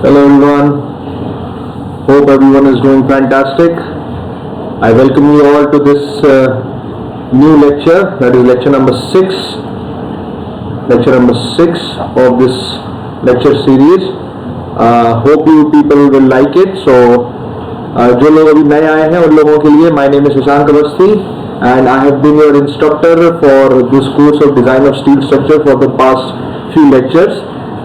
Hello everyone, hope everyone is doing fantastic. I welcome you all to this new lecture, that is lecture number 6 of this lecture series. Hope you people will like it. So जो लोग अभी नए आए हैं उन लोगों के लिए my name is Shashank Awasthi and I have been your instructor for this course of design of steel structure for the past few lectures.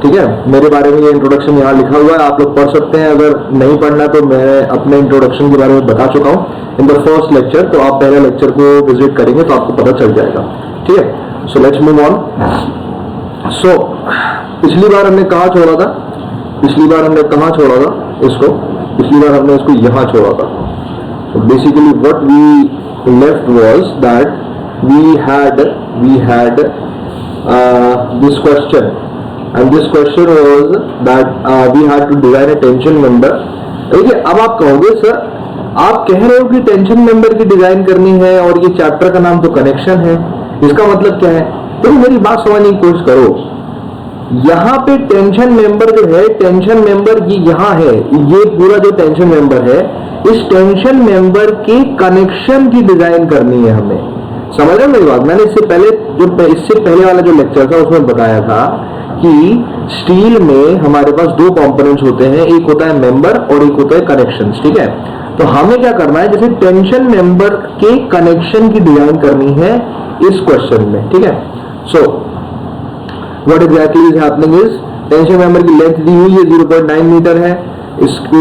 ठीक है, मेरे बारे में ये इंट्रोडक्शन यहाँ लिखा हुआ है, आप लोग पढ़ सकते हैं। अगर नहीं पढ़ना तो मैं अपने इंट्रोडक्शन के बारे में बता चुका हूँ इन द फर्स्ट लेक्चर, तो आप पहले लेक्चर को विजिट करेंगे तो आपको पता चल जाएगा। ठीक है, सो लेट्स मूव ऑन। सो पिछली बार हमने कहाँ छोड़ा था इसको? पिछली बार हमने इसको यहाँ छोड़ा था। Basically what we left was that we had this question. And this question was that we had to design a tension member. देखिए, अब आप कहोगे सर आप कह रहे हो कि टेंशन मेंबर की डिजाइन करनी है और ये चैप्टर का नाम तो कनेक्शन है, इसका मतलब क्या है? तो मेरी बात समझने की कोशिश करो। यहाँ पे टेंशन मेंबर जो है, टेंशन मेंबर ये यहाँ है, ये पूरा जो टेंशन मेंबर है, इस टेंशन मेंबर के कनेक्शन की डिजाइन करनी है हमें। समझ रहे हो मेरी बात? मैंने इससे पहले वाला जो लेक्चर था उसमें बताया था कि स्टील में हमारे पास दो कंपोनेंट्स होते हैं, एक होता है मेंबर और एक होता है कनेक्शंस। ठीक है, तो हमें क्या करना है, जैसे टेंशन मेंबर के कनेक्शन की डिजाइन करनी है इस क्वेश्चन में। ठीक है, so what exactly is happening is tension member की लेंथ दी हुई है 0.9 मीटर है, इसको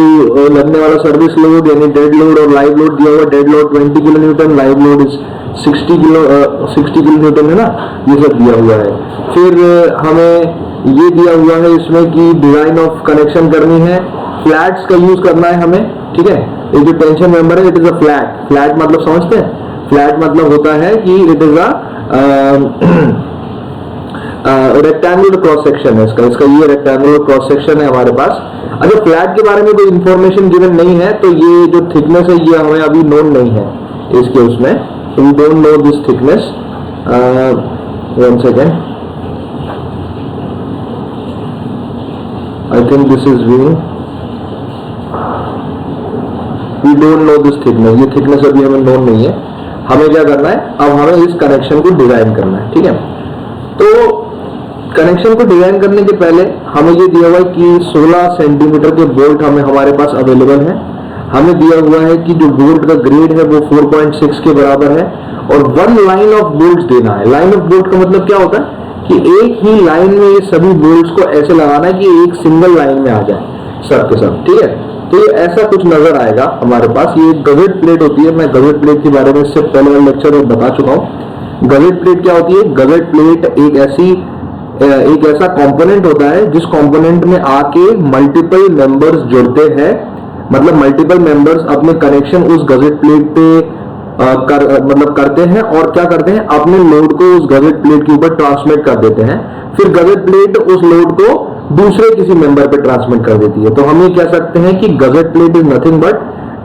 लगने वाला सर्विस लोड यानी डेड लोड और लाइव लोड दिया हुआ। Dead load 20 kilo Newton, live load is 60 kilo Newton है ना, ये सब दिया हुआ है। फिर हमें ये दिया हुआ है इसमें कि डिजाइन ऑफ कनेक्शन करनी है, फ्लैट्स का यूज करना है हमें। ठीक है, ये जो टेंशन मेंबर है इट इज अ फ्लैट मतलब समझते हैं? फ्लैट मतलब होता है कि it is rectangular cross section है इसका ये रेक्टेंगुलर क्रॉस सेक्शन है हमारे पास। अगर फ्लैट के बारे में कोई इंफॉर्मेशन गिवन नहीं है तो ये जो थिकनेस है ये हमें अभी नोन नहीं है इसके उसमें, so we don't know this thickness. One second, I think this is wing. We don't know this thickness. ये thickness अभी हमें नोन नहीं है। हमें क्या करना है, अब हमें इस कनेक्शन को डिजाइन करना है। ठीक है, तो कनेक्शन को डिजाइन करने के पहले हमें ये दिया हुआ है कि 16 सेंटीमीटर के बोल्ट हमारे पास अवेलेबल है। हमें दिया हुआ है कि जो बोल्ट का ग्रेड है वो 4.6 के बराबर है और 1 लाइन ऑफ बोल्ट्स देना है। लाइन ऑफ बोल्ट का मतलब क्या होता है कि एक ही लाइन में ये सभी बोल्ट्स को ऐसे लगाना है कि एक सिंगल लाइन में आ जाए सब के सब। ठीक है, तो ये ऐसा कुछ नजर आएगा हमारे पास। ये गवेट प्लेट होती है, मैं गवेट प्लेट के बारे में इससे पहले वाले लेक्चर में बता चुका हूँ। गवेट प्लेट क्या होती है? गवेट प्लेट एक ऐसा कंपोनेंट होता है जिस कंपोनेंट में आके मल्टीपल मेंबर्स जुड़ते हैं, मतलब मल्टीपल मेंबर्स अपने कनेक्शन उस गजेट प्लेट पे करते हैं और क्या करते हैं, अपने लोड को उस गजेट प्लेट के ऊपर ट्रांसमिट कर देते हैं। फिर गजेट प्लेट उस लोड को दूसरे किसी मेंबर पे ट्रांसमिट कर देती है। तो हम ये कह सकते हैं कि gazette plate is nothing but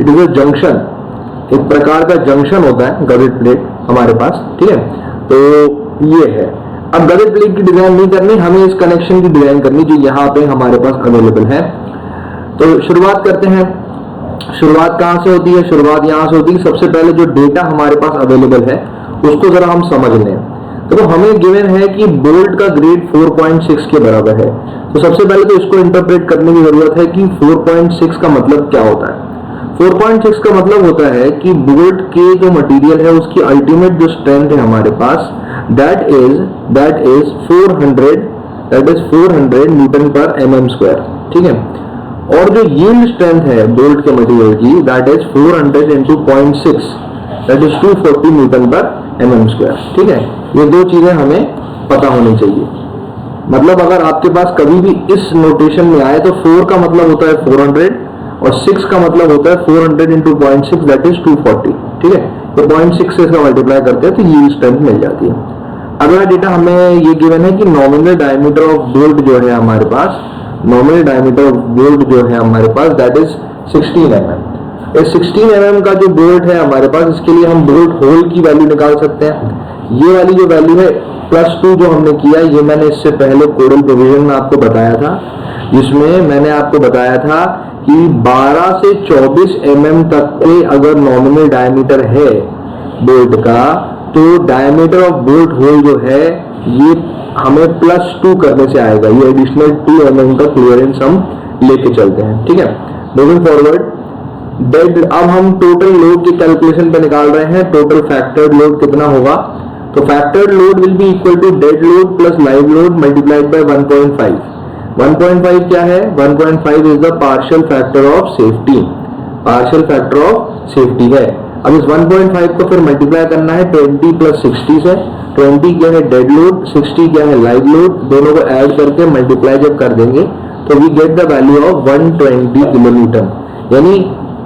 it is a junction, एक प्रकार का जंक्शन होता है गजेट प्लेट हमारे पास। ठीक है, तो ये है। अब गजेट प्लेट की डिजाइन नहीं करनी, हमें इस कनेक्शन की डिजाइन करनी जो यहाँ पे हमारे पास अवेलेबल है। तो शुरुआत करते हैं। शुरुआत कहां से होती है? शुरुआत यहां से होती है। सबसे पहले जो डेटा हमारे पास अवेलेबल है उसको जरा हम समझ लें। तो हमें गिवन है कि बोल्ट का ग्रेड 4.6 के बराबर है। तो सबसे पहले तो इसको इंटरप्रेट करने की जरूरत है कि 4.6 का मतलब क्या होता है। 4.6 का मतलब होता है कि बोल्ट के जो मटेरियल है उसकी अल्टीमेट जो स्ट्रेंथ है हमारे पास दैट इज 400 न्यूटन पर mm स्क्वायर। ठीक है, और जो यील्ड स्ट्रेंथ है बोल्ट के मटेरियल की that is 400 into 0.6 that is 240 Newton पर mm स्क्वायर। ठीक है, ये दो चीजें हमें पता होनी चाहिए। मतलब अगर आपके पास कभी भी इस नोटेशन में आए तो 4 का मतलब होता है 400 और 6 का मतलब होता है 400 into 0.6 दैट इज 240। ठीक है, तो 0.6 से इसका मल्टीप्लाई करते हैं तो यील्ड स्ट्रेंथ मिल जाती है। अगला डेटा हमें ये गिवन है कि नॉमिनल डायमीटर ऑफ बोल्ट जो है हमारे पास, नॉमिनल डायमीटर ऑफ बोल्ट जो है हमारे पास दैट इज 16 mm। 16 mm का जो बोल्ट है हमारे पास, इसके लिए हम बोल्ट होल की वैल्यू निकाल सकते हैं। ये वाली जो वैल्यू है +2 जो हमने किया, ये मैंने इससे पहले कोडल प्रोविजन में आपको बताया था, जिसमें मैंने आपको बताया था कि 12 से 24 mm तक के अगर नॉमिनल डायमीटर है बोल्ट का, तो डायमीटर ऑफ बोल्ट होल जो है ये हमें +2 करने से आएगा। ये एडिशनल 2 mm का क्लियरेंस हम लेके चलते हैं, ठीक है। मूविंग फॉरवर्ड, डेड, अब हम टोटल लोड की कैलकुलेशन पे निकाल रहे हैं। टोटल फैक्टर्ड लोड कितना होगा, तो factored load will be equal to dead load plus live load multiplied by 1.5। 1.5 क्या है, 1.5 is the partial factor of safety, partial factor of safety है। अब इस 1.5 को फिर मल्टीप्लाई करना है 20 + 60 से। 20 क्या है डेड लोड, 60 क्या है लाइव लोड, दोनों को ऐड करके मल्टीप्लाई जब कर देंगे तो we get the value of 120 kilonewton. यानी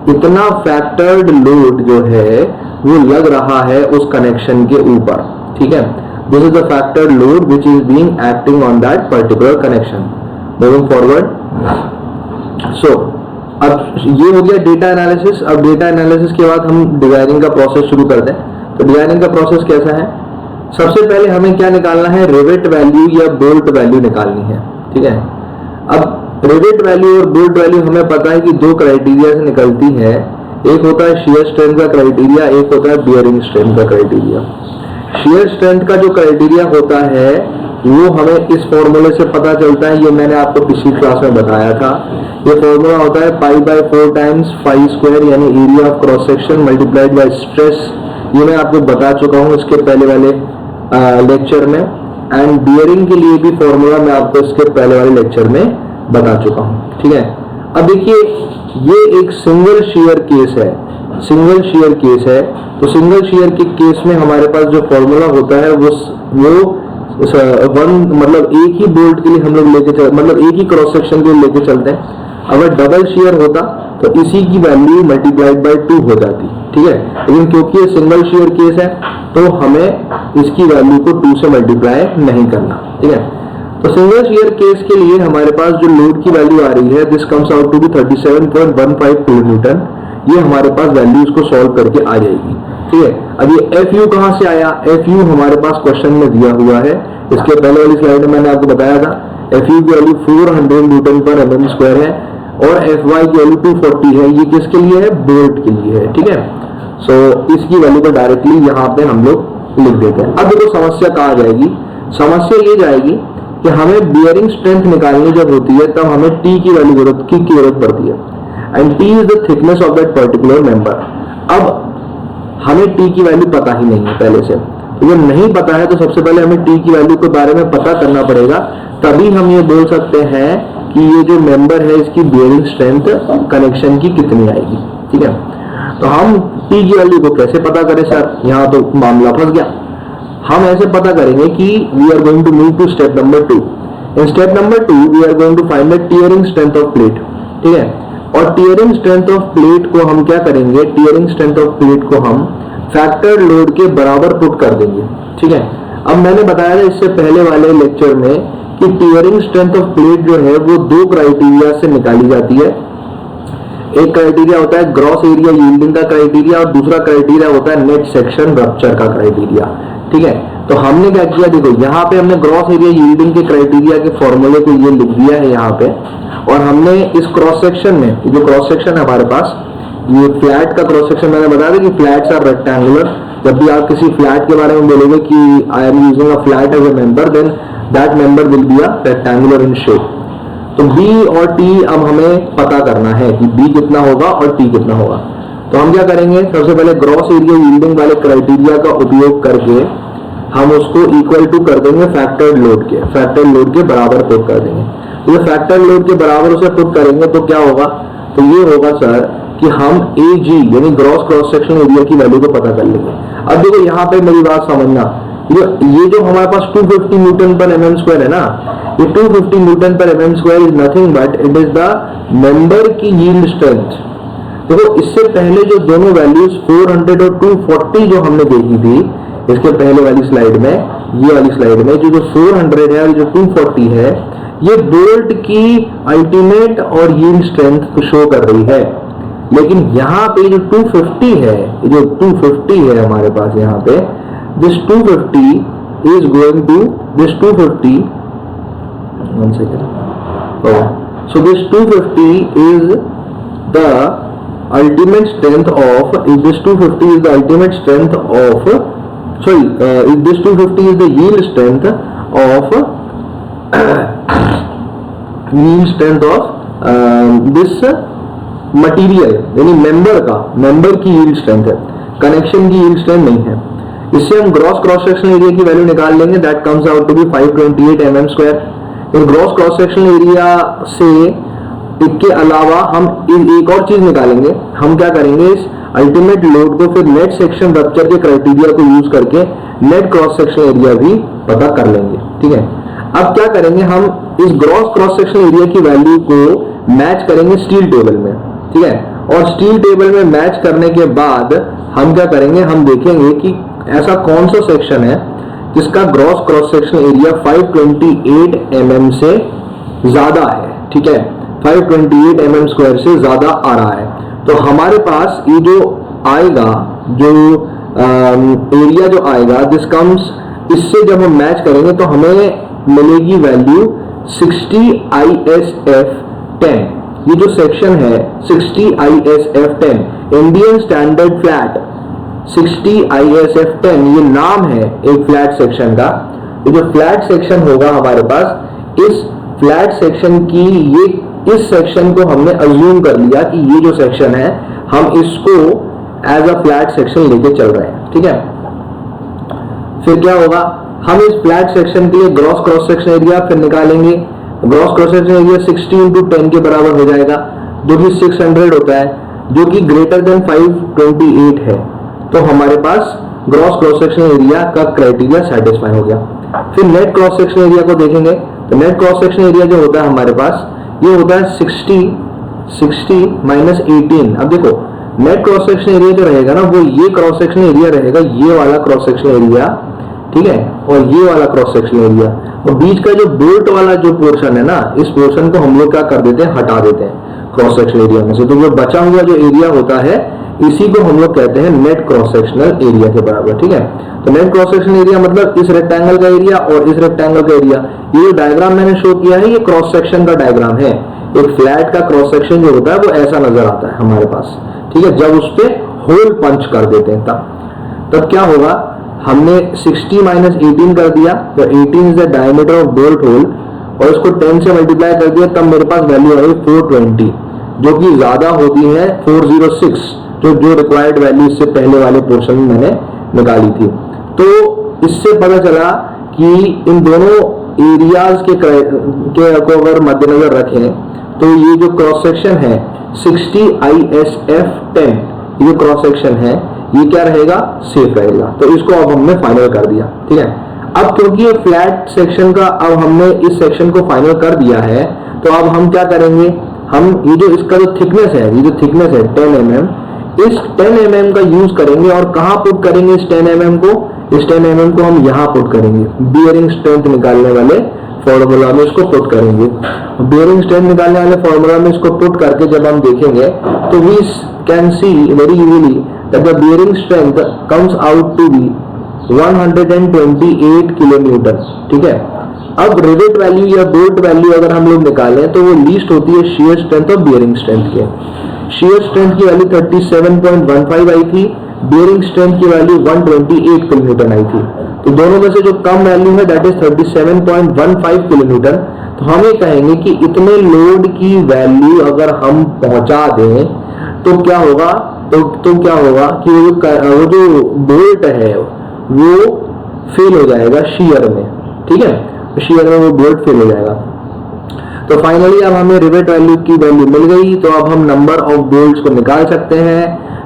इतना फैक्टर्ड लोड जो है वो लग रहा है उस कनेक्शन के ऊपर, ठीक है। This is the factored load which is being acting on that particular connection. Moving forward, so अब ये हो गया डेटा एनालिसिस। अब डेटा एनालिसिस के बाद हम डिजाइनिंग का प्रोसेस शुरू करते हैं। तो डिजाइनिंग का प्रोसेस कैसा है, सबसे पहले हमें क्या निकालना है, रिवेट वैल्यू या बोल्ट वैल्यू निकालनी है, ठीक है। अब रिवेट वैल्यू और बोल्ट वैल्यू हमें पता है कि दो क्राइटेरिया से निकलती है, एक होता है शियर स्ट्रेंथ का क्राइटेरिया, एक होता है बियरिंग स्ट्रेंथ का क्राइटेरिया। शियर स्ट्रेंथ का जो क्राइटेरिया होता है वो हमें इस फॉर्मूले से पता चलता है, ये मैंने आपको पिछली क्लास में बताया था। ये फॉर्मूला होता है π/4 टाइम्स φ² यानी area of cross section multiplied by stress. ये मैं आपको बता चुका हूँ इसके पहले वाले लेक्चर में, एंड बियरिंग के लिए भी फॉर्मूला मैं आपको इसके पहले वाले लेक्चर में बता चुका हूँ, ठीक है। अब देखिए ये एक सिंगल शेयर केस है, सिंगल शेयर केस है। तो सिंगल शेयर के केस में हमारे पास जो फॉर्मूला होता है वो मतलब एक ही बोल्ट के लिए हम लोग मतलब एक ही क्रॉस सेक्शन के लिए लेके चलते हैं। अगर डबल शेयर होता तो इसी की वैल्यू मल्टीप्लाइड बाय 2 हो जाती, ठीक है। लेकिन क्योंकि ये सिंगल शेयर केस है तो हमें इसकी वैल्यू को 2 से मल्टीप्लाई नहीं करना, ठीक है। तो सिंगल शेयर केस के लिए हमारे पास जो लोड की वैल्यू आ रही है, this comes out to be 37.15 kilonewton. ये हमारे पास वैल्यूज को सॉल्व करके आ जाएगी, ठीक है। अब ये FU कहां से आया, FU हमारे पास क्वेश्चन में दिया हुआ है। इसके पहले वाली स्लाइड में मैंने आपको बताया था FU की वैल्यू 400 Nm/mm² है और FY की वैल्यू 240 है। ये किसके लिए है, बोल्ट के लिए है, ठीक है। सो इसकी वैल्यू को डायरेक्टली यहाँ पे हम लोग लिख देते हैं। अब देखो समस्या कहाँ जाएगी, समस्या ये जाएगी कि हमें बियरिंग स्ट्रेंथ निकालनी जब होती है तब हमें T की वैल्यू की जरूरत पड़ती है, and T is the thickness of that particular member. अब हमें T की वैल्यू पता ही नहीं है पहले से, तो जब नहीं पता है तो सबसे पहले हमें T की वैल्यू के बारे में पता करना पड़ेगा, तभी हम ये बोल सकते हैं कि ये जो मेंबर है इसकी बियरिंग स्ट्रेंथ कनेक्शन की कितनी आएगी, ठीक है। तो हम T की वैल्यू को कैसे पता करें सर, यहाँ तो मामला फंस गया। हम ऐसे पता करेंगे कि we are going to move to step number 2। In step number 2 we are going to find the tearing strength of plate, ठीक है। और टियरिंग स्ट्रेंथ ऑफ प्लेट को हम क्या करेंगे, टियरिंग स्ट्रेंथ ऑफ प्लेट को हम फैक्टर लोड के बराबर पुट कर देंगे, ठीक है। अब मैंने बताया था इससे पहले वाले लेक्चर में कि टियरिंग स्ट्रेंथ ऑफ प्लेट जो है वो दो क्राइटेरिया से निकाली जाती है। एक क्राइटेरिया होता है ग्रॉस एरिया यील्डिंग का क्राइटेरिया और दूसरा क्राइटेरिया होता है नेट सेक्शन रप्चर का क्राइटेरिया, ठीक है। तो हमने क्या किया, देखो यहाँ पे हमने ग्रॉस एरिया यील्डिंग के क्राइटेरिया के फॉर्मूले को ये लिख दिया है यहाँ पे, और हमने इस क्रॉस सेक्शन में, जो क्रॉस सेक्शन है हमारे पास, ये फ्लैट का क्रॉस सेक्शन मैंने बताया था कि फ्लैट्स आर रेक्टेंगुलर। जब भी आप किसी फ्लैट के बारे में बोलोगे कि I am using a flat as a member, then that member will be a rectangular in shape. तो B और T अब हमें पता करना है कि B कितना होगा और T कितना होगा। तो हम क्या करेंगे, सबसे पहले ग्रॉस एरिया यील्डिंग वाले क्राइटेरिया का उपयोग करके हम उसको इक्वल टू कर देंगे फैक्टर्ड लोड के बराबर पुट कर देंगे। तो ये फैक्टर्ड लोड के बराबर उसे पुट करेंगे तो क्या होगा, तो ये होगा सर कि हम AG यानी ग्रॉस क्रॉस सेक्शन एरिया की वैल्यू को पता कर लेंगे। अब देखो यहाँ पे मेरी बात समझना, ये जो हमारे पास 250 Nm/mm² है ना, ये 250 Nm/mm² is nothing but it is the member की यील्ड स्ट्रेंथ। देखो इससे पहले जो दोनों वैल्यूज 400 और 240 जो हमने देखी थी इसके पहले वाली स्लाइड में, ये वाली स्लाइड में जो 400 है और जो 240 है, ये बोल्ट की अल्टीमेट और यील्ड स्ट्रेंथ शो कर रही है। लेकिन यहाँ पे जो 250 है, जो 250 है हमारे पास यहाँ पे, this 250 is going to this 250, one second, oh, so this 250 is the ultimate strength of, if this 250 is the ultimate strength of, if this 250 is the yield strength of this material, यानी member की yield strength है, connection की yield strength नहीं है। इससे हम gross cross sectional area की value निकाल लेंगे, that comes out to be 528 mm square. इन ग्रॉस क्रॉस सेक्शनल एरिया से इसके अलावा हम एक और चीज निकालेंगे, हम क्या करेंगे, इस अल्टीमेट लोड को फिर नेट सेक्शन रप्चर के क्राइटेरिया को यूज करके नेट क्रॉस सेक्शनल एरिया भी पता कर लेंगे। ठीक है, अब क्या करेंगे, हम इस ग्रॉस क्रॉस सेक्शनल एरिया की वैल्यू को मैच करेंगे स्टील टेबल में। ठीक है, और स्टील टेबल में मैच करने के बाद हम क्या करेंगे, हम देखेंगे कि ऐसा कौन सा सेक्शन है जिसका gross cross sectional area 528 mm से ज्यादा है। ठीक है, 528 mm स्क्वायर से ज्यादा आ रहा है। तो हमारे पास ये जो आएगा, जो एरिया जो आएगा, दिस कम्स, इससे जब हम मैच करेंगे तो हमें मिलेगी वैल्यू 60 ISF 10। ये जो सेक्शन है 60 ISF 10, Indian standard flat 60 ISF 10, ये नाम है एक फ्लैट सेक्शन का। ये जो फ्लैट सेक्शन होगा हमारे पास, इस फ्लैट सेक्शन की, ये इस सेक्शन को हमने अज्यूम कर लिया कि ये जो सेक्शन है हम इसको एज अ फ्लैट सेक्शन लेके चल रहे हैं। ठीक है, फिर क्या होगा, हम इस फ्लैट सेक्शन के लिए ग्रॉस क्रॉस सेक्शन एरिया फिर निकालेंगे। ग्रॉस क्रॉस सेक्शन एरिया 60 × 10 के बराबर हो जाएगा, जो कि 600 होता है, जो कि ग्रेटर देन 528 है। तो हमारे पास ग्रॉस क्रॉस सेक्शन एरिया का क्राइटेरिया सेटिस्फाई हो गया। फिर नेट क्रॉस सेक्शन एरिया को देखेंगे, तो नेट क्रॉस सेक्शन एरिया जो होता है हमारे पास, ये होता है 60 माइनस 18। अब देखो, नेट क्रॉस सेक्शन एरिया जो रहेगा ना, वो ये क्रॉस सेक्शन एरिया रहेगा, ये वाला क्रॉस सेक्शन एरिया। ठीक है, और ये वाला क्रॉस सेक्शन एरिया, और बीच का जो बोल्ट वाला जो पोर्शन है ना, इस पोर्शन को हम लोग क्या कर देते हैं, हटा देते हैं क्रॉस सेक्शन एरिया में से। तो जो बचा हुआ जो एरिया होता है, इसी को हम लोग कहते हैं नेट क्रॉस सेक्शनल एरिया के बराबर। ठीक है, तो नेट क्रॉस सेक्शन एरिया मतलब इस रेक्टेंगल का एरिया और इस रेक्टेंगल का एरिया। ये जो डायग्राम मैंने शो किया है, ये क्रॉस सेक्शन का डायग्राम है। एक फ्लैट का क्रॉस सेक्शन जो होता है वो ऐसा नजर आता है हमारे पास। ठीक है, जब उस पर होल पंच कर देते हैं तब क्या होगा, हमने 60 माइनस 18 कर दिया, तो 18 is the diameter of bolt hole, और इसको 10 से मल्टीप्लाई कर दिया, तब मेरे पास वैल्यू आई 420, जो कि ज्यादा होती है 406, जो रिक्वायर्ड वैल्यू इससे पहले वाले पोर्शन में मैंने निकाली थी। तो इससे पता चला कि इन दोनों एरियाज के को अगर मद्देनजर रखें, तो ये जो क्रॉस सेक्शन है 60 ISF 10, ये क्रॉस सेक्शन है, ये क्या रहेगा, सेफ रहेगा। तो इसको अब हमने फाइनल कर दिया। ठीक है, अब क्योंकि ये फ्लैट सेक्शन का अब हमने इस सेक्शन को फाइनल कर दिया है, तो अब हम क्या करेंगे, हम ये जो इसका जो थिकनेस है, ये जो थिकनेस है 10 mm, इस 10 mm का यूज करेंगे। और कहां पुट करेंगे इस 10 mm को, इस 10 mm को हम यहां पुट करेंगे, बियरिंग स्ट्रेंथ निकालने वाले फॉर्मूला में इसको पुट करेंगे। बियरिंग स्ट्रेंथ निकालने वाले फॉर्मूला में इसको पुट करके जब हम देखेंगे, तो we can see very easily that the bearing strength comes out to be 128 kilonewton. ठीक है, अब रिवेट वैल्यू या बोल्ट वैल्यू अगर हम लोग निकालें, तो वो लीस्ट होती है शियर स्ट्रेंथ और बियरिंग स्ट्रेंथ के। शियर स्ट्रेंथ की वैल्यू 37.15 आई थी, बियरिंग स्ट्रेंथ की वैल्यू 128 किलोन्यूटन आई थी। तो दोनों में से जो कम वैल्यू है दैट इज 37.15 किलोन्यूटन। तो हम ये कहेंगे कि इतने लोड की वैल्यू अगर हम पहुंचा दें, तो क्या होगा, तो क्या होगा कि वो जो बोल्ट है वो फेल हो जाएगा शियर में। ठीक है, शियर में वो बोल्ट फेल हो जाएगा। तो फाइनली अब हमें रिवेट वैल्यू की वैल्यू मिल गई, तो अब हम नंबर ऑफ बोल्ट्स को निकाल सकते हैं,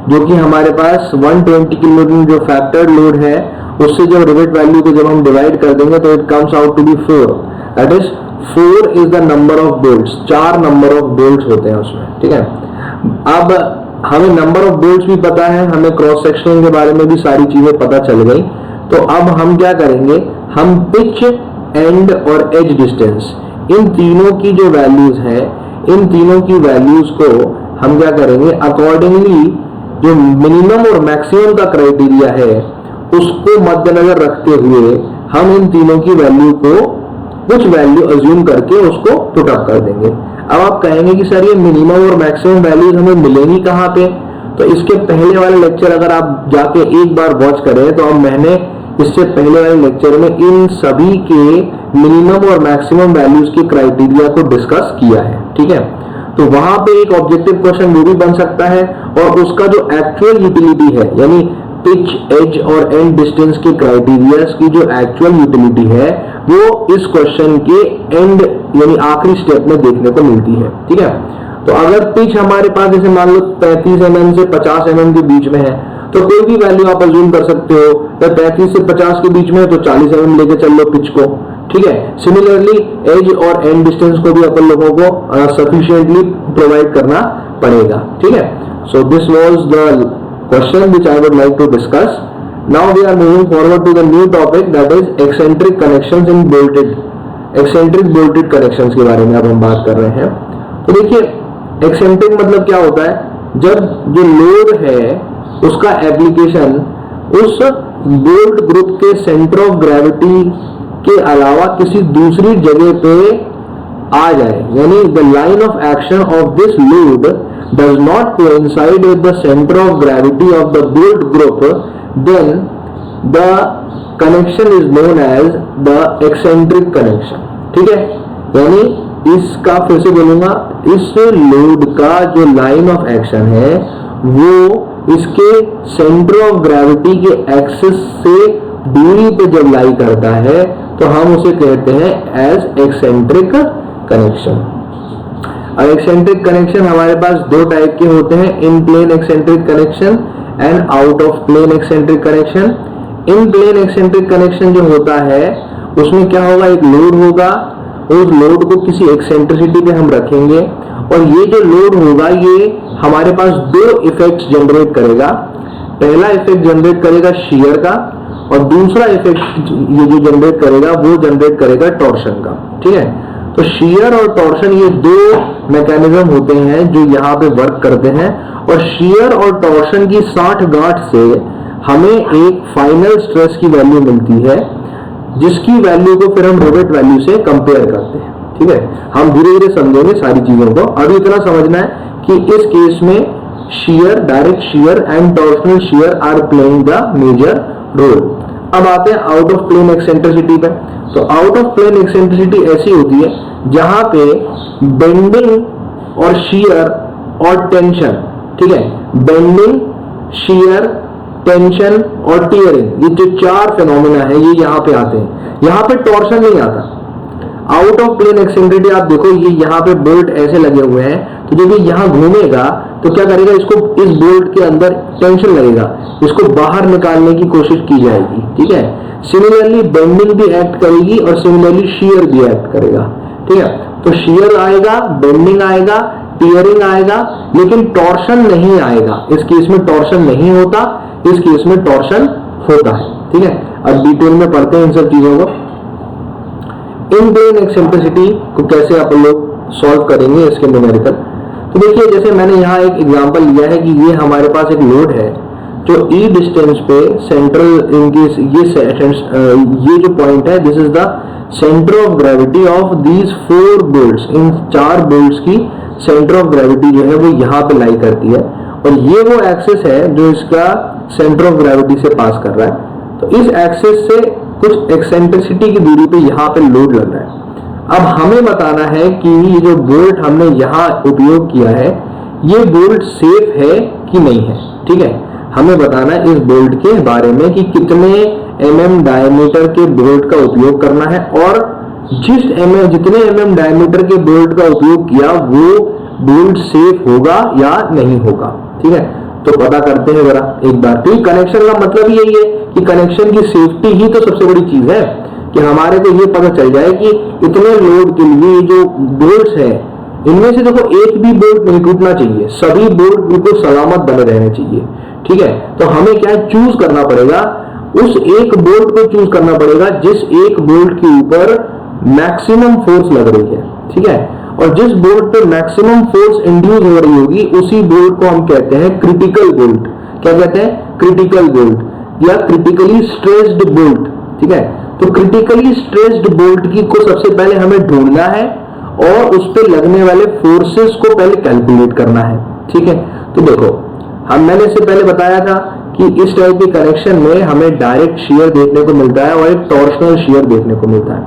जो कि हमारे पास 120 किलोन्यूटन जो फैक्टर्ड लोड है, उससे जब रिवेट वैल्यू को जब हम डिवाइड कर देंगे, तो it comes out to be 4। That is 4 is the number of bolts, 4 number of bolts होते हैं उसमें। ठीक है, अब हमें नंबर ऑफ बोल्ट्स भी पता है, हमें क्रॉस सेक्शन के बारे में भी सारी चीजें पता चल गई। तो अब हम क्या करेंगे, हम पिच, एंड और एज डिस्टेंस, इन तीनों की जो वैल्यूज है, इन तीनों की वैल्यूज को हम क्या करेंगे, अकॉर्डिंगली जो मिनिमम और मैक्सिमम का क्राइटेरिया है, उसको मद्देनजर रखते हुए हम इन तीनों की वैल्यू को कुछ वैल्यू अज्यूम करके उसको पुट अप कर देंगे। अब आप कहेंगे कि सर ये मिनिमम और मैक्सिमम वैल्यूज हमें मिलेंगी कहाँ पे? तो इसके पहले वाले लेक्चर अगर आप जाके एक बार वॉच करें तो अब मैंने इससे पहले वाले लेक्चर में इन सभी के मिनिमम और मैक्सिमम वैल्यूज के क्राइटेरिया को डिस्कस किया है, ठीक है। तो वहां पे एक ऑब्जेक्टिव क्वेश्चन वो भी बन सकता है और उसका जो एक्चुअल यूटिलिटी है यानी पिच, एज और एंड डिस्टेंस के क्राइटेरिया की जो एक्चुअल यूटिलिटी है वो इस क्वेश्चन के एंड यानी आखिरी स्टेप में देखने को मिलती है, ठीक है। तो अगर पिच हमारे पास जैसे मान लो 35 mm से 50 mm के बीच में है तो कोई भी वैल्यू आप अज्यूम कर सकते हो। या 35 से 50 के बीच में है तो 40 mm लेके चल लो पिच को, ठीक है। सिमिलरली एज और एंड डिस्टेंस को भी अपन लोगों को सफिशिएंटली प्रोवाइड करना पड़ेगा, ठीक है। So this was the question which I would like to discuss. Now we are moving forward to the new topic that is eccentric connections in bolted, eccentric bolted connections के बारे में अब हम बात कर रहे हैं। तो देखिए एक्सेंट्रिक मतलब क्या होता है? जब जो लोड है उसका एप्लीकेशन उस बोल्ट ग्रुप के सेंटर ऑफ ग्रेविटी के अलावा किसी दूसरी जगह पे आ जाए, यानी the line of action of this load does not coincide with the centre of gravity of the bolt group, then the connection is known as the eccentric connection, ठीक है। यानी इसका फिर से बोलूंगा, इस लोड का जो लाइन ऑफ एक्शन है वो इसके सेंटर ऑफ ग्रेविटी के एक्सिस से दूरी पे जब लाई करता है तो हम उसे कहते हैं एज एक्सेंट्रिक कनेक्शन। अब एक्सेंट्रिक कनेक्शन हमारे पास दो टाइप के होते हैं, in plane eccentric connection and out of plane eccentric connection. In plane eccentric connection जो होता है उसमें क्या होगा, एक लोड होगा, उस लोड को किसी एक्सेंट्रिसिटी पे हम रखेंगे और ये जो लोड होगा ये हमारे पास दो इफेक्ट्स जनरेट करेगा। पहला इफेक्ट जनरेट करेगा शियर का और दूसरा इफेक्ट ये जो जनरेट करेगा वो जनरेट करेगा टॉर्शन का, ठीक है। तो शियर और टॉर्शन ये दो मैकेनिज्म होते हैं जो यहाँ पे वर्क करते हैं और शियर और टॉर्शन की साठ गांठ से हमें एक फाइनल स्ट्रेस की वैल्यू मिलती है जिसकी वैल्यू को फिर हम रिवेट वैल्यू से कंपेयर करते हैं, ठीक है। हम धीरे धीरे समझेंगे सारी चीजों को। अभी इतना समझना है कि इस केस में shear, direct shear and torsional shear are playing the major role. अब आते हैं आउट ऑफ प्लेन एक्सेंट्रिसिटी पे। तो आउट ऑफ प्लेन एक्सेंट्रिसिटी ऐसी होती है जहां पे बेंडिंग और शियर और टेंशन, ठीक है, बेंडिंग, शियर, टेंशन और टीयरिंग, ये जो चार फिनोमेना है ये यहाँ पे आते हैं। यहाँ पे टॉर्शन नहीं आता। आउट ऑफ प्लेन एक्सेंट्रिसिटी आप देखो ये यहाँ पे बोल्ट ऐसे लगे हुए हैं तो जब ये यहाँ घूमेगा तो क्या करेगा, इसको इस बोल्ट के अंदर टेंशन लगेगा, इसको बाहर निकालने की कोशिश की जाएगी, ठीक है। सिमिलरली बेंडिंग भी एक्ट करेगी और सिमिलरली शियर भी एक्ट करेगा, ठीक है। तो शियर आएगा, बेंडिंग आएगा, टीयरिंग आएगा, लेकिन टॉर्शन नहीं आएगा। इस केस में टॉर्शन नहीं होता, इस केस में टॉर्शन होता है, ठीक है। अब डिटेल में पढ़ते हैं इन सब चीजों को। इन प्लेन एक्सेंट्रिसिटी को कैसे अपन लोग सॉल्व करेंगे इसके न्यूमेरिकल। तो देखिए जैसे मैंने यहाँ एक एग्जांपल लिया है कि ये हमारे पास एक लोड है जो ई डिस्टेंस पे सेंट्रल इनकी ये जो पॉइंट है this is the centre of gravity of these 4 bolts. इन 4 बोल्ट्स की सेंटर ऑफ ग्रेविटी जो है वो यहाँ पे लाई करती है और ये वो एक्सिस है जो इसका सेंटर ऑफ ग्रेविटी से पास कर रहा है। तो इस एक्सिस से कुछ एक्सेंट्रिसिटी की दूरी पे यहाँ पे लोड लग रहा है। अब हमें बताना है कि ये जो बोल्ट हमने यहाँ उपयोग किया है ये बोल्ट सेफ है कि नहीं है, ठीक है। हमें बताना है इस बोल्ट के बारे में कि कितने mm डायमीटर के बोल्ट का उपयोग करना है और जितने mm डायमीटर के बोल्ट का उपयोग किया वो बोल्ट सेफ होगा या नहीं होगा, ठीक है। तो पता करते हैं जरा एक बार। तो कनेक्शन का मतलब यही है कि कनेक्शन की सेफ्टी ही तो सबसे बड़ी चीज है कि हमारे को ये पता चल जाए कि इतने लोड के लिए जो बोल्ट्स है इनमें से देखो एक भी बोल्ट नहीं टूटना चाहिए, सभी बोल्ट बिल्कुल सलामत बने रहने चाहिए, ठीक है। तो हमें क्या चूज करना पड़ेगा, उस एक बोल्ट को चूज करना पड़ेगा जिस एक बोल्ट के ऊपर मैक्सिमम फोर्स लग रही है, ठीक है। और जिस बोल्ट पे मैक्सिमम फोर्स इंड्यूस हो रही होगी उसी बोल्ट को हम कहते हैं क्रिटिकल बोल्ट। क्या कहते हैं? Critical bolt. या क्रिटिकली स्ट्रेस्ड बोल्ट, ठीक है। तो क्रिटिकली स्ट्रेस्ड बोल्ट की को सबसे पहले हमें ढूंढना है और उस पर लगने वाले फोर्सेस को पहले कैलकुलेट करना है, ठीक है। तो देखो मैंने इससे पहले बताया था कि इस टाइप के कनेक्शन में हमें डायरेक्ट शियर देखने को मिलता है और एक टॉर्शनल शियर देखने को मिलता है।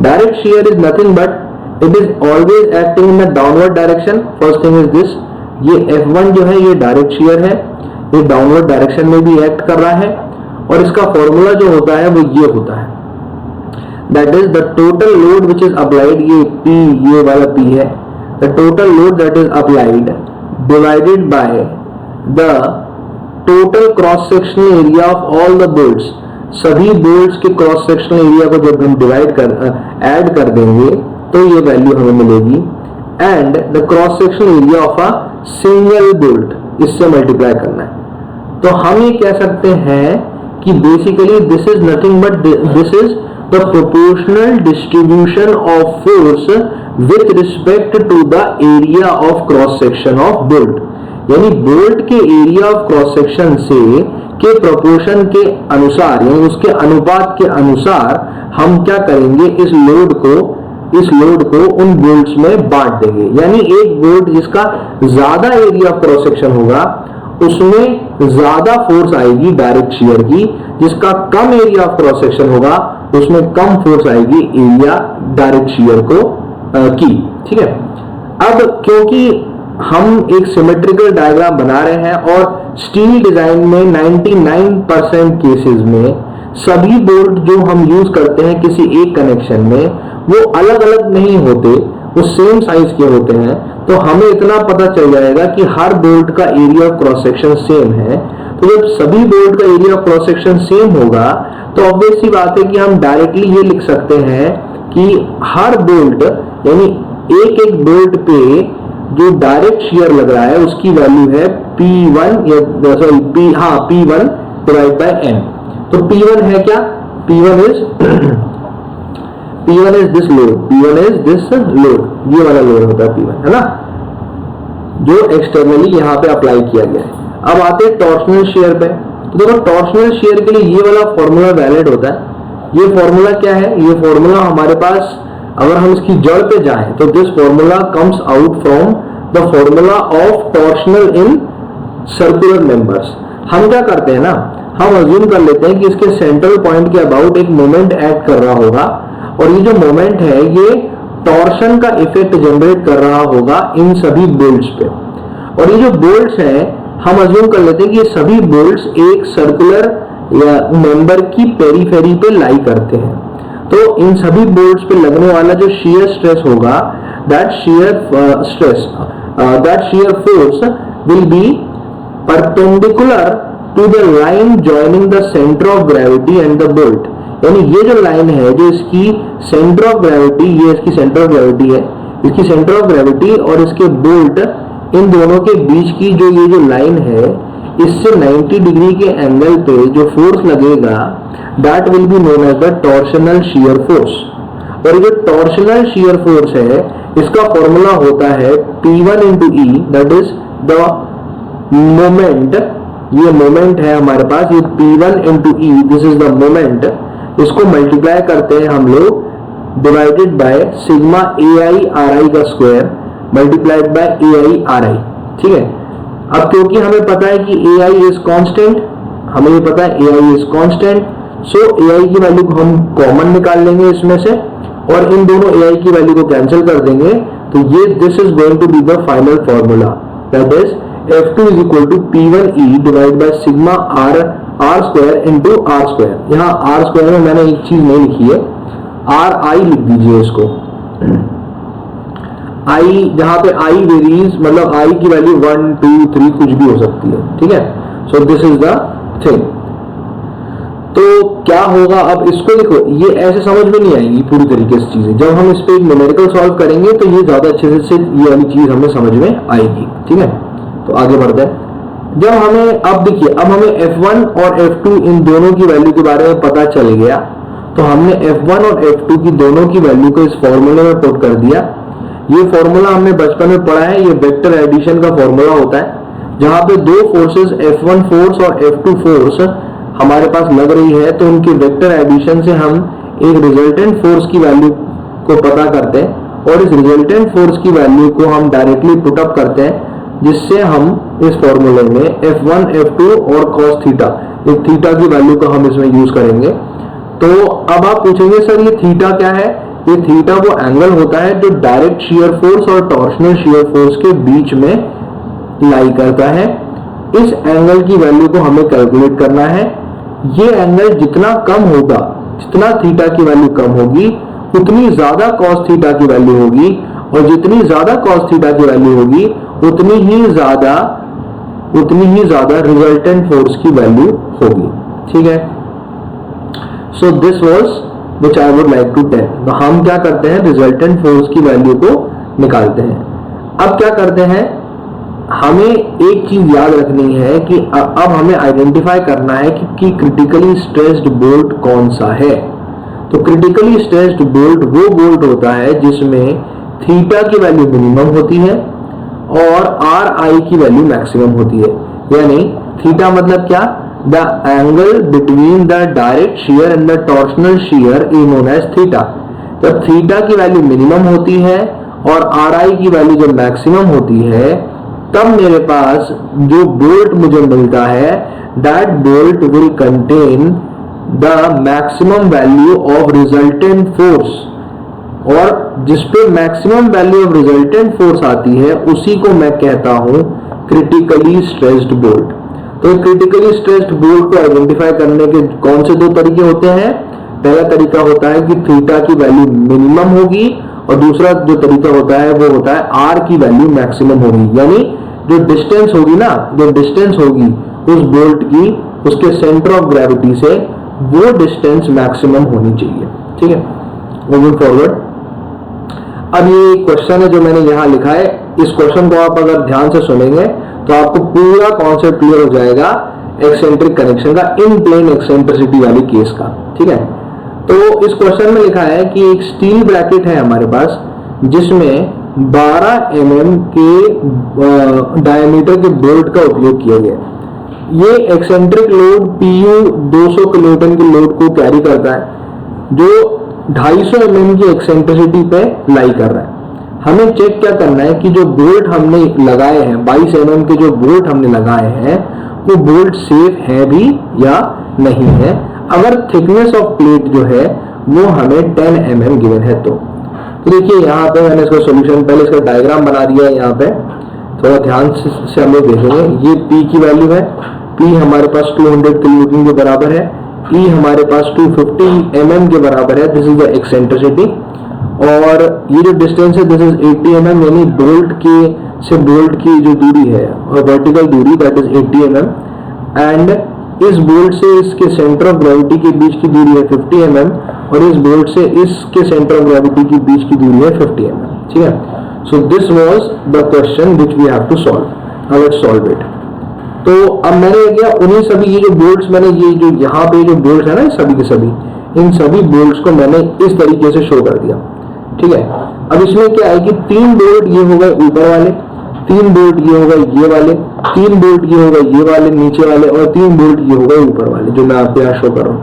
Direct shear is nothing but it is always acting in the downward direction. First thing is this, ये F1 जो है ये डायरेक्ट शियर है, ये डाउनवर्ड डायरेक्शन में भी एक्ट कर रहा है और इसका फॉर्मूला जो होता है वो ये होता है, that is the total load which is applied, ये P, ये वाला P है, the total load that is applied divided by the total cross sectional area of all the bolts. सभी बोल्ट्स के क्रॉस सेक्शनल एरिया को जब हम add कर देंगे तो ये वैल्यू हमें मिलेगी, and the cross sectional area of a single bolt, इससे मल्टीप्लाई करना है। तो हम ये कह सकते हैं कि basically this is nothing but this is the proportional distribution of force with respect to the area of cross section of bolt. यानी बोल्ट के एरिया ऑफ क्रॉस सेक्शन से के प्रोपोर्शन के अनुसार, यानी उसके अनुपात के अनुसार हम क्या करेंगे, इस लोड को उन बोल्ट्स में बांट देंगे। यानी एक बोल्ट जिसका ज्यादा एरिया ऑफ क्रॉस सेक्शन होगा उसमें ज्यादा फोर्स आएगी डायरेक्ट शियर की, जिसका कम एरिया ऑफ क्रॉस सेक्शन होगा उसमें कम फोर्स आएगी एरिया डायरेक्ट शियर को की, ठीक है। अब क्योंकि हम एक सिमेट्रिकल डायग्राम बना रहे हैं और स्टील डिजाइन में 99% केसेस में सभी बोल्ट जो हम यूज करते हैं किसी एक कनेक्शन में वो अलग अलग नहीं होते, वो सेम साइज के होते हैं। तो हमें इतना पता चल जाएगा कि हर बोल्ट का area of cross section same है। तो जब सभी बोल्ट का area of cross section same होगा तो ऑब्वियस सी बात है कि हम डायरेक्टली ये लिख सकते हैं कि हर बोल्ट यानी एक एक बोल्ट पे जो डायरेक्ट शियर लग रहा है उसकी वैल्यू है P1 P1 divide by N। तो P1 है क्या, P1 इज दिस लोड, ये वाला लोड होता है P1, है ना, जो एक्सटर्नली यहाँ पे अप्लाई किया गया है। अब आते हैं टॉर्शनल शेयर पे। तो देखो टॉर्शनल शेयर के लिए ये वाला फॉर्मूला वैलिड होता है। ये फॉर्मूला क्या है, ये फॉर्मूला हमारे पास अगर हम इसकी जड़ पे जाएं तो this formula comes out from the formula of torsional in circular members. हम क्या करते हैं ना, हम अज्यूम कर लेते हैं कि इसके सेंट्रल पॉइंट के अबाउट एक मोमेंट एक्ट कर रहा होगा और ये जो मोमेंट है ये टॉर्शन का इफेक्ट जनरेट कर रहा होगा इन सभी बोल्ट्स पे। और ये जो बोल्ट्स हैं हम अज्यूम कर लेते हैं कि ये सभी बोल्ट्स एक सर्कुलर या मेंबर की पेरीफेरी पे लाई करते हैं। तो इन सभी बोल्ट्स पे लगने वाला जो शियर स्ट्रेस होगा, that shear force will be perpendicular to the line joining the centre of gravity and the bolt. यानी ये जो लाइन है जो इसकी सेंटर ऑफ ग्रेविटी, ये इसकी सेंटर ऑफ ग्रेविटी है, इसकी सेंटर ऑफ ग्रेविटी और इसके बोल्ट इन दोनों के बीच की जो ये जो लाइन है इससे 90 डिग्री के एंगल पे जो फोर्स लगेगा that will be known as the torsional shear force. और ये जो टॉर्शनल शियर फोर्स है इसका फॉर्मूला होता है P1 into E, that is the moment, ये मोमेंट है हमारे पास, ये P1 into E, this is the moment. इसको मल्टीप्लाई करते हैं हम लोग divided by sigma AI RI का square multiplied by AI RI, ठीक है। अब क्योंकि हमें पता है कि AI इज कांस्टेंट, हमें ये पता है AI is constant, so AI की वैल्यू को हम कॉमन निकाल लेंगे इसमें से और इन दोनों AI की वैल्यू को कैंसिल कर देंगे। तो ये this is going to be the final formula, that is F2 is equal to P1E divide by sigma R square into R square. यहाँ R स्क्वायर में मैंने एक चीज नहीं लिखी है, RI लिख दीजिए इसको। I जहां पे I वेरीज मतलब I की वैल्यू 1, 2, 3 कुछ भी हो सकती है, ठीक है। So this is the thing. तो क्या होगा, अब इसको देखो, ये ऐसे समझ में नहीं आएगी पूरी तरीके से चीजें। जब हम इस पे एक न्यूमेरिकल सॉल्व करेंगे तो ये ज्यादा अच्छे से ये वाली चीज हमें समझ में आएगी, ठीक है। तो आगे बढ़ते हैं। जब हमें अब देखिए, अब हमें F1 और F2 इन दोनों की वैल्यू के बारे में पता चल गया, तो हमने F1 और F2 की दोनों की वैल्यू को इस फॉर्मूले में पुट कर दिया। ये फॉर्मूला हमने बचपन में पढ़ा है, ये वेक्टर एडिशन का फॉर्मूला होता है, जहां पे दो फोर्सेस F1 फोर्स और F2 फोर्स हमारे पास लग रही है तो उनके वेक्टर एडिशन से हम एक रिजल्टेंट फोर्स की वैल्यू को पता करते हैं और इस रिजल्टेंट फोर्स की वैल्यू को हम डायरेक्टली पुट अप करते हैं, जिससे हम इस फॉर्मूले में F1 F2 और cos थीटा, एक थीटा की वैल्यू को हम इसमें यूज करेंगे। तो अब आप पूछेंगे सर ये थीटा क्या है? ये थीटा वो एंगल होता है जो डायरेक्ट शियर फोर्स और टॉर्शनल शियर फोर्स के बीच में लाई करता है। इस एंगल की वैल्यू को हमें कैलकुलेट करना है। ये एंगल जितना कम होगा, जितना थीटा की वैल्यू कम होगी, उतनी ज्यादा cos थीटा की वैल्यू होगी, और जितनी ज्यादा cos थीटा की वैल्यू होगी उतनी ही ज्यादा रिजल्टेंट फोर्स की वैल्यू होगी। ठीक है, so this was which I would like to tell. तो हम क्या करते हैं, रिजल्टेंट फोर्स की वैल्यू को निकालते हैं। अब क्या करते हैं, हमें एक चीज याद रखनी है कि अब हमें आइडेंटिफाई करना है कि क्रिटिकली स्ट्रेस्ड बोल्ट कौन सा है। तो क्रिटिकली स्ट्रेस्ड बोल्ट वो बोल्ट होता है जिसमें थीटा की वैल्यू मिनिमम होती है और आर आई की वैल्यू मैक्सिमम होती है। यानी थीटा मतलब क्या, the angle between the direct shear and the torsional shear is known as theta. जब थीटा की वैल्यू मिनिमम होती है और आर आई की वैल्यू जब मैक्सिमम होती है, तब मेरे पास जो बोल्ट मुझे मिलता है, that bolt will contain the maximum value of resultant force, और जिसपे maximum value of resultant force आती है उसी को मैं कहता हूं क्रिटिकली स्ट्रेस्ड बोल्ट। तो क्रिटिकली स्ट्रेस्ड बोल्ट को आइडेंटिफाई करने के कौन से दो तरीके होते हैं? पहला तरीका होता है कि थीटा की वैल्यू मिनिमम होगी, और दूसरा जो तरीका होता है वो होता है आर की वैल्यू मैक्सिमम होगी। यानी जो डिस्टेंस होगी ना, जो डिस्टेंस होगी उस बोल्ट की उसके सेंटर ऑफ ग्रेविटी से, वो डिस्टेंस मैक्सिमम होनी चाहिए। ठीक है, मूविंग फॉरवर्ड। अब ये क्वेश्चन है जो मैंने यहां लिखा है, इस क्वेश्चन को आप अगर ध्यान से सुनेंगे तो आपको पूरा कॉन्सेप्ट क्लियर हो जाएगा एक्सेंट्रिक कनेक्शन का, इन प्लेन एक्सेंट्रिसिटी वाली केस का। ठीक है, तो इस क्वेश्चन में लिखा है कि एक स्टील ब्रैकेट है हमारे पास जिसमें 12 mm के डायमीटर के बोल्ट का उपयोग किया गया। ये एक्सेंट्रिक लोड PU 200 किलोन्यूटन के लोड को कैरी करता है, जो 250 mm की एक्सेंट्रिसिटी पे लाई कर रहा है। हमें चेक क्या करना है कि जो बोल्ट हमने लगाए हैं, 22 mm के जो बोल्ट हमने लगाए हैं, वो बोल्ट सेफ है भी या नहीं है। अगर थिकनेस ऑफ प्लेट जो है वो हमें 10 mm गिवन है तो देखिए यहाँ पे मैंने इसका सॉल्यूशन, पहले इसका डायग्राम बना दिया है। यहाँ पे थोड़ा ध्यान से हम लोग देखेंगे। ये P की वैल्यू है, P हमारे पास 200 किलोन्यूटन के बराबर है, E हमारे पास 250 mm के बराबर है, दिस इज द एक्सेंट्रिसिटी। और ये जो डिस्टेंस है दिस इज 80 mm, यानी बोल्ट के से बोल्ट की जो दूरी है वर्टिकल दूरी, दैट इज 80 mm। एंड इस बोल्ट से इसके सेंटर ऑफ ग्रेविटी के बीच की दूरी है 50 mm, और इस बोल्ट से इसके सेंटर ऑफ ग्रेविटी के बीच की दूरी है 50 mm। ठीक है, so this was the question which we have to solve. Now let's solve it. तो अब मैंने क्या, उन्हीं सभी ये जो बोल्ट्स, मैंने ये जो यहाँ पे जो बोल्ट्स है ना, सभी के सभी, इन सभी बोल्ट्स को मैंने इस तरीके से शो कर दिया। ठीक है, अब इसमें क्या है कि 3 बोल्ट ये हो गए ऊपर वाले, 3 बोल्ट ये हो गए ये वाले, 3 बोल्ट ये हो गए ये वाले नीचे वाले, और 3 बोल्ट ये हो गए ऊपर वाले, जो मैं आपको यहाँ शो कर रहा हूँ।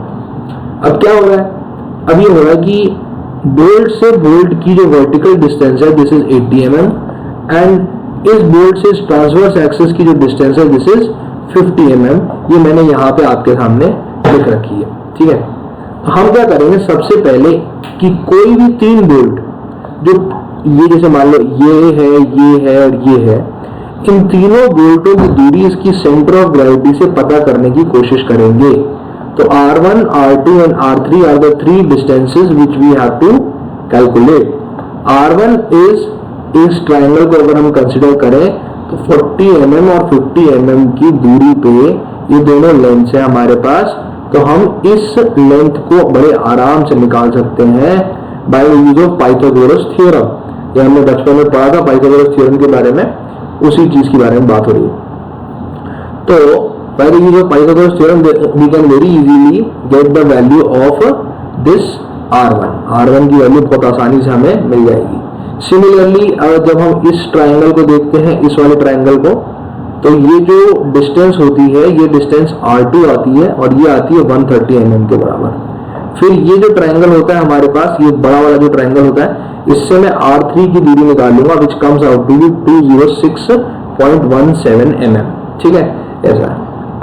अब क्या हो रहा है, अब ये हो रहा है कि बोल्ट से बोल्ट की जो वर्टिकल डिस्टेंस है दिस इज 80 mm, एंड इस बोल्ट से ट्रांसवर्स एक्सिस की जो डिस्टेंस है दिस इज 50 mm। ये मैंने यहाँ पे आपके सामने लिख रखी है। ठीक है, तो हम क्या करेंगे, सबसे पहले कि कोई भी 3 बोल्ट जो ये जैसे मान लो ये है और ये है, इन तीनों बोल्टों की दूरी इसकी सेंटर ऑफ ग्रेविटी से पता करने की कोशिश करेंगे। तो R1, R2 and R3 are the 3 distances which we have to calculate. R1 is इस ट्रायंगल को अगर हम कंसीडर करें तो 40 mm और 50 mm की दूरी पे ये दोनों लेंथ है हमारे पास। तो हम इस लेंथ को बड़े आराम से निकाल सकते हैं by use of Pythagoras theorem. ये हमने बचपन में पढ़ा था पाइथागोरस थ्योरम के बारे में, उसी चीज के बारे में बात हो रही है। तो by the use of Pythagoras theorem we can very easily get the value of this R1 की वैल्यू बहुत आसानी से हमें मिल जाएगी। सिमिलरली जब हम इस ट्रायंगल को देखते हैं, इस वाले ट्रायंगल को, तो ये जो डिस्टेंस होती है ये डिस्टेंस R2 आती है और ये आती है 130 mm के बराबर। फिर ये जो ट्रायंगल होता है हमारे पास, ये बड़ा वाला जो ट्रायंगल होता है, इससे मैं R3 की दूरी निकालूंगा which comes out to be 206.17 mm। ठीक है, ऐसा।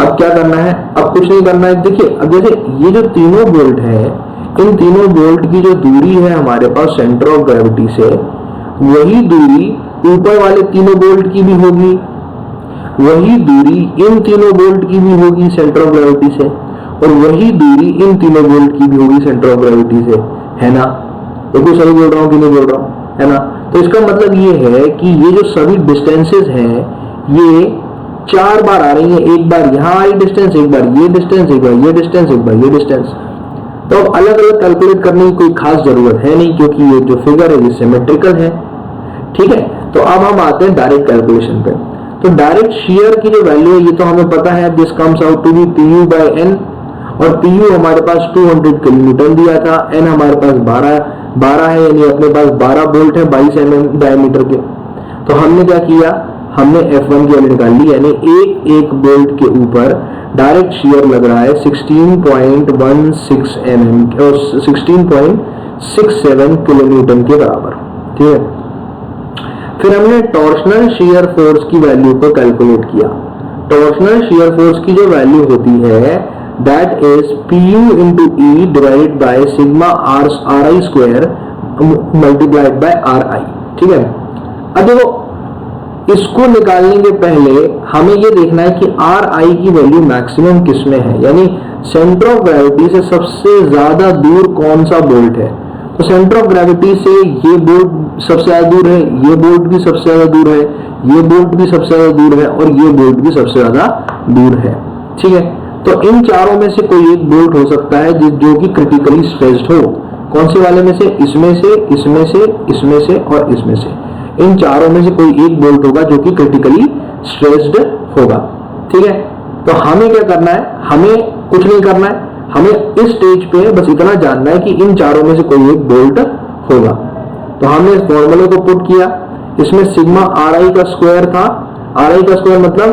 अब क्या करना है, अब कुछ नहीं करना है। देखिए अब जैसे ये जो तीनों बोल्ट है, इन तीनों बोल्ट की जो दूरी है हमारे पास सेंटर ऑफ ग्रेविटी से, वही दूरी ऊपर वाले तीनों बोल्ट की भी होगी, वही दूरी इन तीनों बोल्ट की भी होगी सेंटर ऑफ ग्रेविटी से, और वही दूरी इन तीनों बोल्ट की भी होगी सेंटर ऑफ ग्रेविटी से, है ना? बिल्कुल सही बोल रहा हूँ कि नहीं बोल रहा हूँ, है ना? तो इसका मतलब ये है कि ये जो सभी डिस्टेंसेस हैं ये 4 बार आ रही है, एक बार यहाँ आई डिस्टेंस, एक बार ये डिस्टेंस, एक बार ये डिस्टेंस, एक बार ये डिस्टेंस। तो अब अलग अलग कैलकुलेट करने की कोई खास जरूरत है नहीं, क्योंकि ये जो फिगर है ये सिमेट्रिकल है। ठीक है, तो अब हम आते हैं डायरेक्ट कैलकुलेशन पे। तो डायरेक्ट शियर की जो वैल्यू है ये तो हमें पता है, this comes out to be PU/N, और PU हमारे पास 200 किलोन्यूटन दिया था, N हमारे पास 12 है, यानी अपने पास 12 बोल्ट है 22 mm डायमीटर के। तो हमने क्या किया, हमने F1 की वैल्यू निकाल ली, यानी एक बोल्ट के ऊपर डायरेक्ट शियर लग रहा है 16.16 mm और 16.67 किलोन्यूटन के बराबर। ठीक है, फिर हमने टॉर्शनल शियर फोर्स की वैल्यू को कैलकुलेट किया। टॉर्शनल शियर फोर्स की जो वैल्यू होती है that is PU into E divided by sigma RI square multiplied by RI। ठीक है, अब देखो इसको निकालने के पहले हमें ये देखना है कि RI की वैल्यू मैक्सिमम किस में है, यानी सेंटर ऑफ ग्रेविटी से सबसे ज्यादा दूर कौन सा बोल्ट है। तो सेंटर ऑफ ग्रेविटी से ये बोल्ट सबसे ज्यादा दूर है, ये बोल्ट भी सबसे ज्यादा दूर है, ये बोल्ट भी सबसे ज्यादा दूर है, और ये बोल्ट भी सबसे ज्यादा दूर है। ठीक है, तो इन चारों में से कोई एक बोल्ट हो सकता है जो कि क्रिटिकली स्ट्रेस्ड हो। कौन से वाले में से? इसमें से, इसमें से, इसमें से और इसमें से। इन चारों में से कोई एक बोल्ट होगा जो कि क्रिटिकली स्ट्रेस्ड होगा। ठीक है, तो हमें क्या करना है, हमें कुछ नहीं करना है, हमें इस स्टेज पे बस इतना जानना है कि इन चारों में से कोई एक बोल्ट होगा। तो हमने इस फॉर्मूले को पुट किया, इसमें सिग्मा RI का स्क्वायर था। RI का स्क्वायर मतलब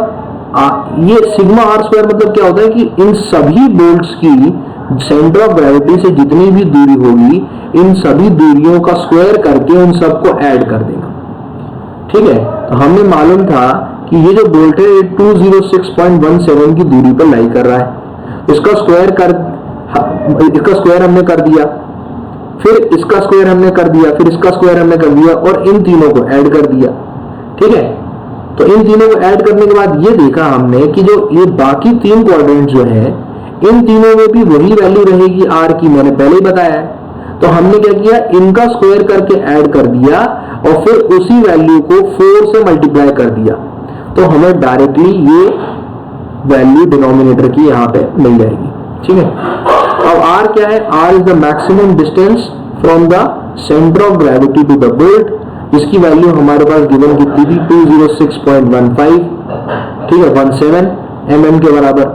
ये सिग्मा R स्क्वायर मतलब क्या होता है कि इन सभी बोल्ट्स की सेंटर ऑफ ग्रेविटी से जितनी भी दूरी होगी, इन सभी दूरियों का स्क्वायर करके उन सबको ऐड कर देगा। ठीक है, तो हमें मालूम था कि ये जो बोल्ट है 206.17 की दूरी पर लाई कर रहा है। इसका स्क्वायर हमने कर दिया, फिर इसका स्क्वायर हमने कर दिया, फिर इसका स्क्वायर हमने कर दिया, और इन तीनों को ऐड कर दिया। ठीक है, तो इन तीनों को ऐड करने के बाद ये देखा हमने कि जो ये बाकी 3 क्वाड्रेंट जो है, इन तीनों में भी वही वैल्यू रहेगी R की, मैंने पहले ही बताया है। तो हमने क्या किया, इनका स्क्वायर करके ऐड कर दिया और फिर उसी वैल्यू को 4 से मल्टीप्लाई कर दिया, तो हमें डायरेक्टली ये वैल्यू डिनोमिनेटर की यहाँ पे मिल जाएगी। ठीक है, अब R क्या है, R is the maximum distance from the centre of gravity to the bolt. इसकी वैल्यू हमारे पास गिवन कितनी थी, 206.15, ठीक है, 17 mm के बराबर।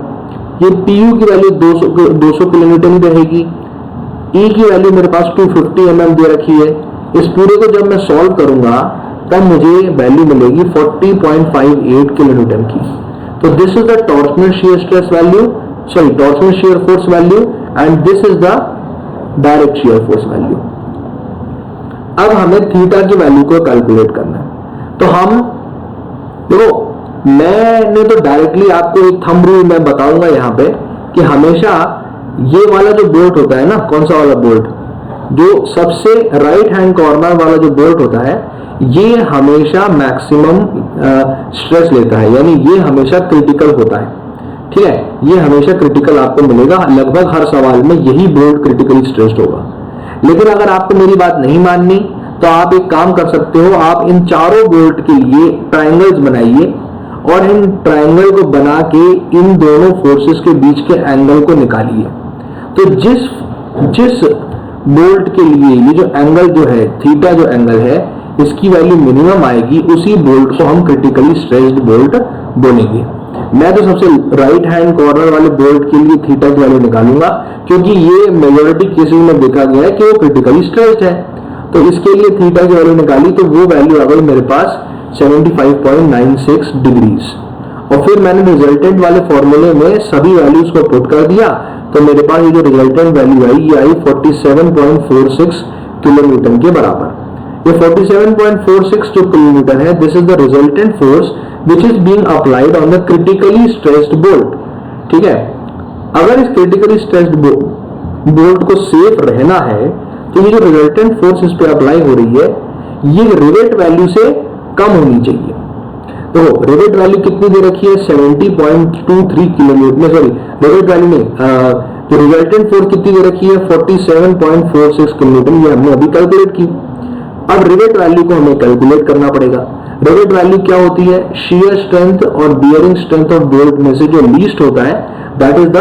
ये PU की वैल्यू 200 किलोमीटर ही रहेगी। E की वैल्यू मेरे पास 250 mm दे रखी है। इस पूरे को जब मैं सॉल्व करूंगा तब मुझे वैल्यू मिलेगी 40.58 किलोन्यूटन की। तो this is the torsional shear stress value, sorry torsional shear force value, and this is the direct shear force value. अब हमें थीटा की वैल्यू को कैलकुलेट करना है। तो हम देखो, मैंने तो डायरेक्टली आपको एक थंब रूल मैं बताऊंगा यहाँ पे कि हमेशा ये वाला जो बोल्ट होता है ना, कौन सा वाला बोल्ट, जो सबसे राइट हैंड कॉर्नर वाला जो बोल्ट होता है, ये हमेशा मैक्सिमम स्ट्रेस लेता है, यानी ये हमेशा क्रिटिकल होता है। ठीक है, ये हमेशा क्रिटिकल आपको मिलेगा, लगभग हर सवाल में यही बोल्ट क्रिटिकली स्ट्रेस्ड होगा। लेकिन अगर आपको मेरी बात नहीं माननी तो आप एक काम कर सकते हो, आप इन चारों बोल्ट के लिए ट्रायंगल्स बनाइए और इन ट्रायंगल को बना के इन दोनों फोर्सेस के बीच के एंगल को निकालिए। तो जिस बोल्ट के लिए ये जो एंगल जो है, थीटा जो एंगल है, इसकी वैल्यू मिनिमम आएगी, उसी बोल्ट को हम क्रिटिकली स्ट्रेस्ड बोल्ट बोलेंगे। मैं तो सबसे राइट हैंड कॉर्नर वाले बोल्ट के लिए थीटा की वैल्यू निकालूंगा, क्योंकि ये मेजॉरिटी केसेस में देखा गया है कि वो क्रिटिकली स्ट्रेस्ड है। तो इसके लिए थीटा की वैल्यू निकाली तो वो वैल्यू आ गई मेरे पास 75.96 डिग्रीज। और फिर मैंने रिजल्टेंट वाले फॉर्मूले में सभी वैल्यूज को पुट कर दिया, तो मेरे पास ये जो रिजल्टेंट वैल्यू आई ये आई 47.46 किलोन्यूटन के बराबर। ये 47.46 जो किलोन्यूटन है, this is the resultant force which is being applied on the critically stressed bolt. ठीक है, अगर इस क्रिटिकली स्ट्रेस्ड बोल्ट को सेफ रहना है तो ये जो रिजल्टेंट फोर्स इस पे अप्लाई हो रही है ये रिवेट वैल्यू से कम होनी चाहिए। तो रिवेट वैल्यू कितनी दे रखी है, 70.23 किलोमीटर, सॉरी रिवेट वैल्यू नहीं, तो रिजल्टेंट फोर्स कितनी दे रखी है 47.46 किलोमीटर, ये हमने अभी कैलकुलेट की। अब रिवेट वैल्यू को हमें कैलकुलेट करना पड़ेगा। रिवेट वैल्यू क्या होती है, शियर स्ट्रेंथ और बियरिंग स्ट्रेंथ ऑफ बोल्ट में से जो लीस्ट होता है that is the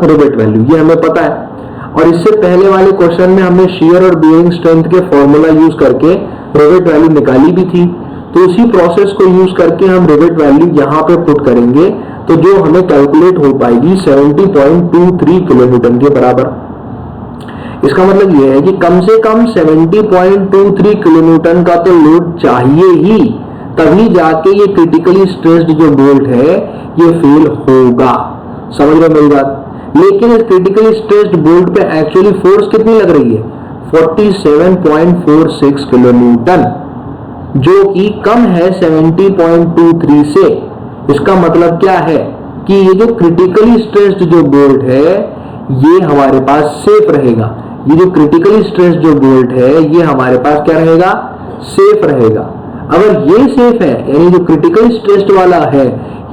rivet value, ये हमें पता है। और इससे पहले वाले क्वेश्चन में हमने शियर और बियरिंग स्ट्रेंथ के फॉर्मूला यूज करके रिवेट वैल्यू निकाली भी थी, तो उसी प्रोसेस को यूज करके हम रिवेट वैल्यू यहां पे पुट करेंगे, तो जो हमें कैलकुलेट हो पाएगी 70.23 किलोन्यूटन के बराबर। इसका मतलब यह है कि कम से कम 70.23 किलोन्यूटन का तो लोड चाहिए ही, तभी जाके ये क्रिटिकली स्ट्रेस्ड जो बोल्ट है ये फेल होगा। समझ रहे मेरी बात? लेकिन इस क्रिटिकली स्ट्रेस्ड बोल्ट पे एक्चुअली फोर्स कितनी लग रही है, 47.46 किलोन्यूटन, जो कि कम है 70.23 से। इसका मतलब क्या है कि ये जो क्रिटिकली स्ट्रेस्ड जो बोल्ट है ये हमारे पास सेफ रहेगा। ये जो क्रिटिकली स्ट्रेस्ड जो बोल्ट है ये हमारे पास क्या रहेगा, सेफ रहेगा। अगर ये सेफ है, यानी जो क्रिटिकली स्ट्रेस्ड वाला है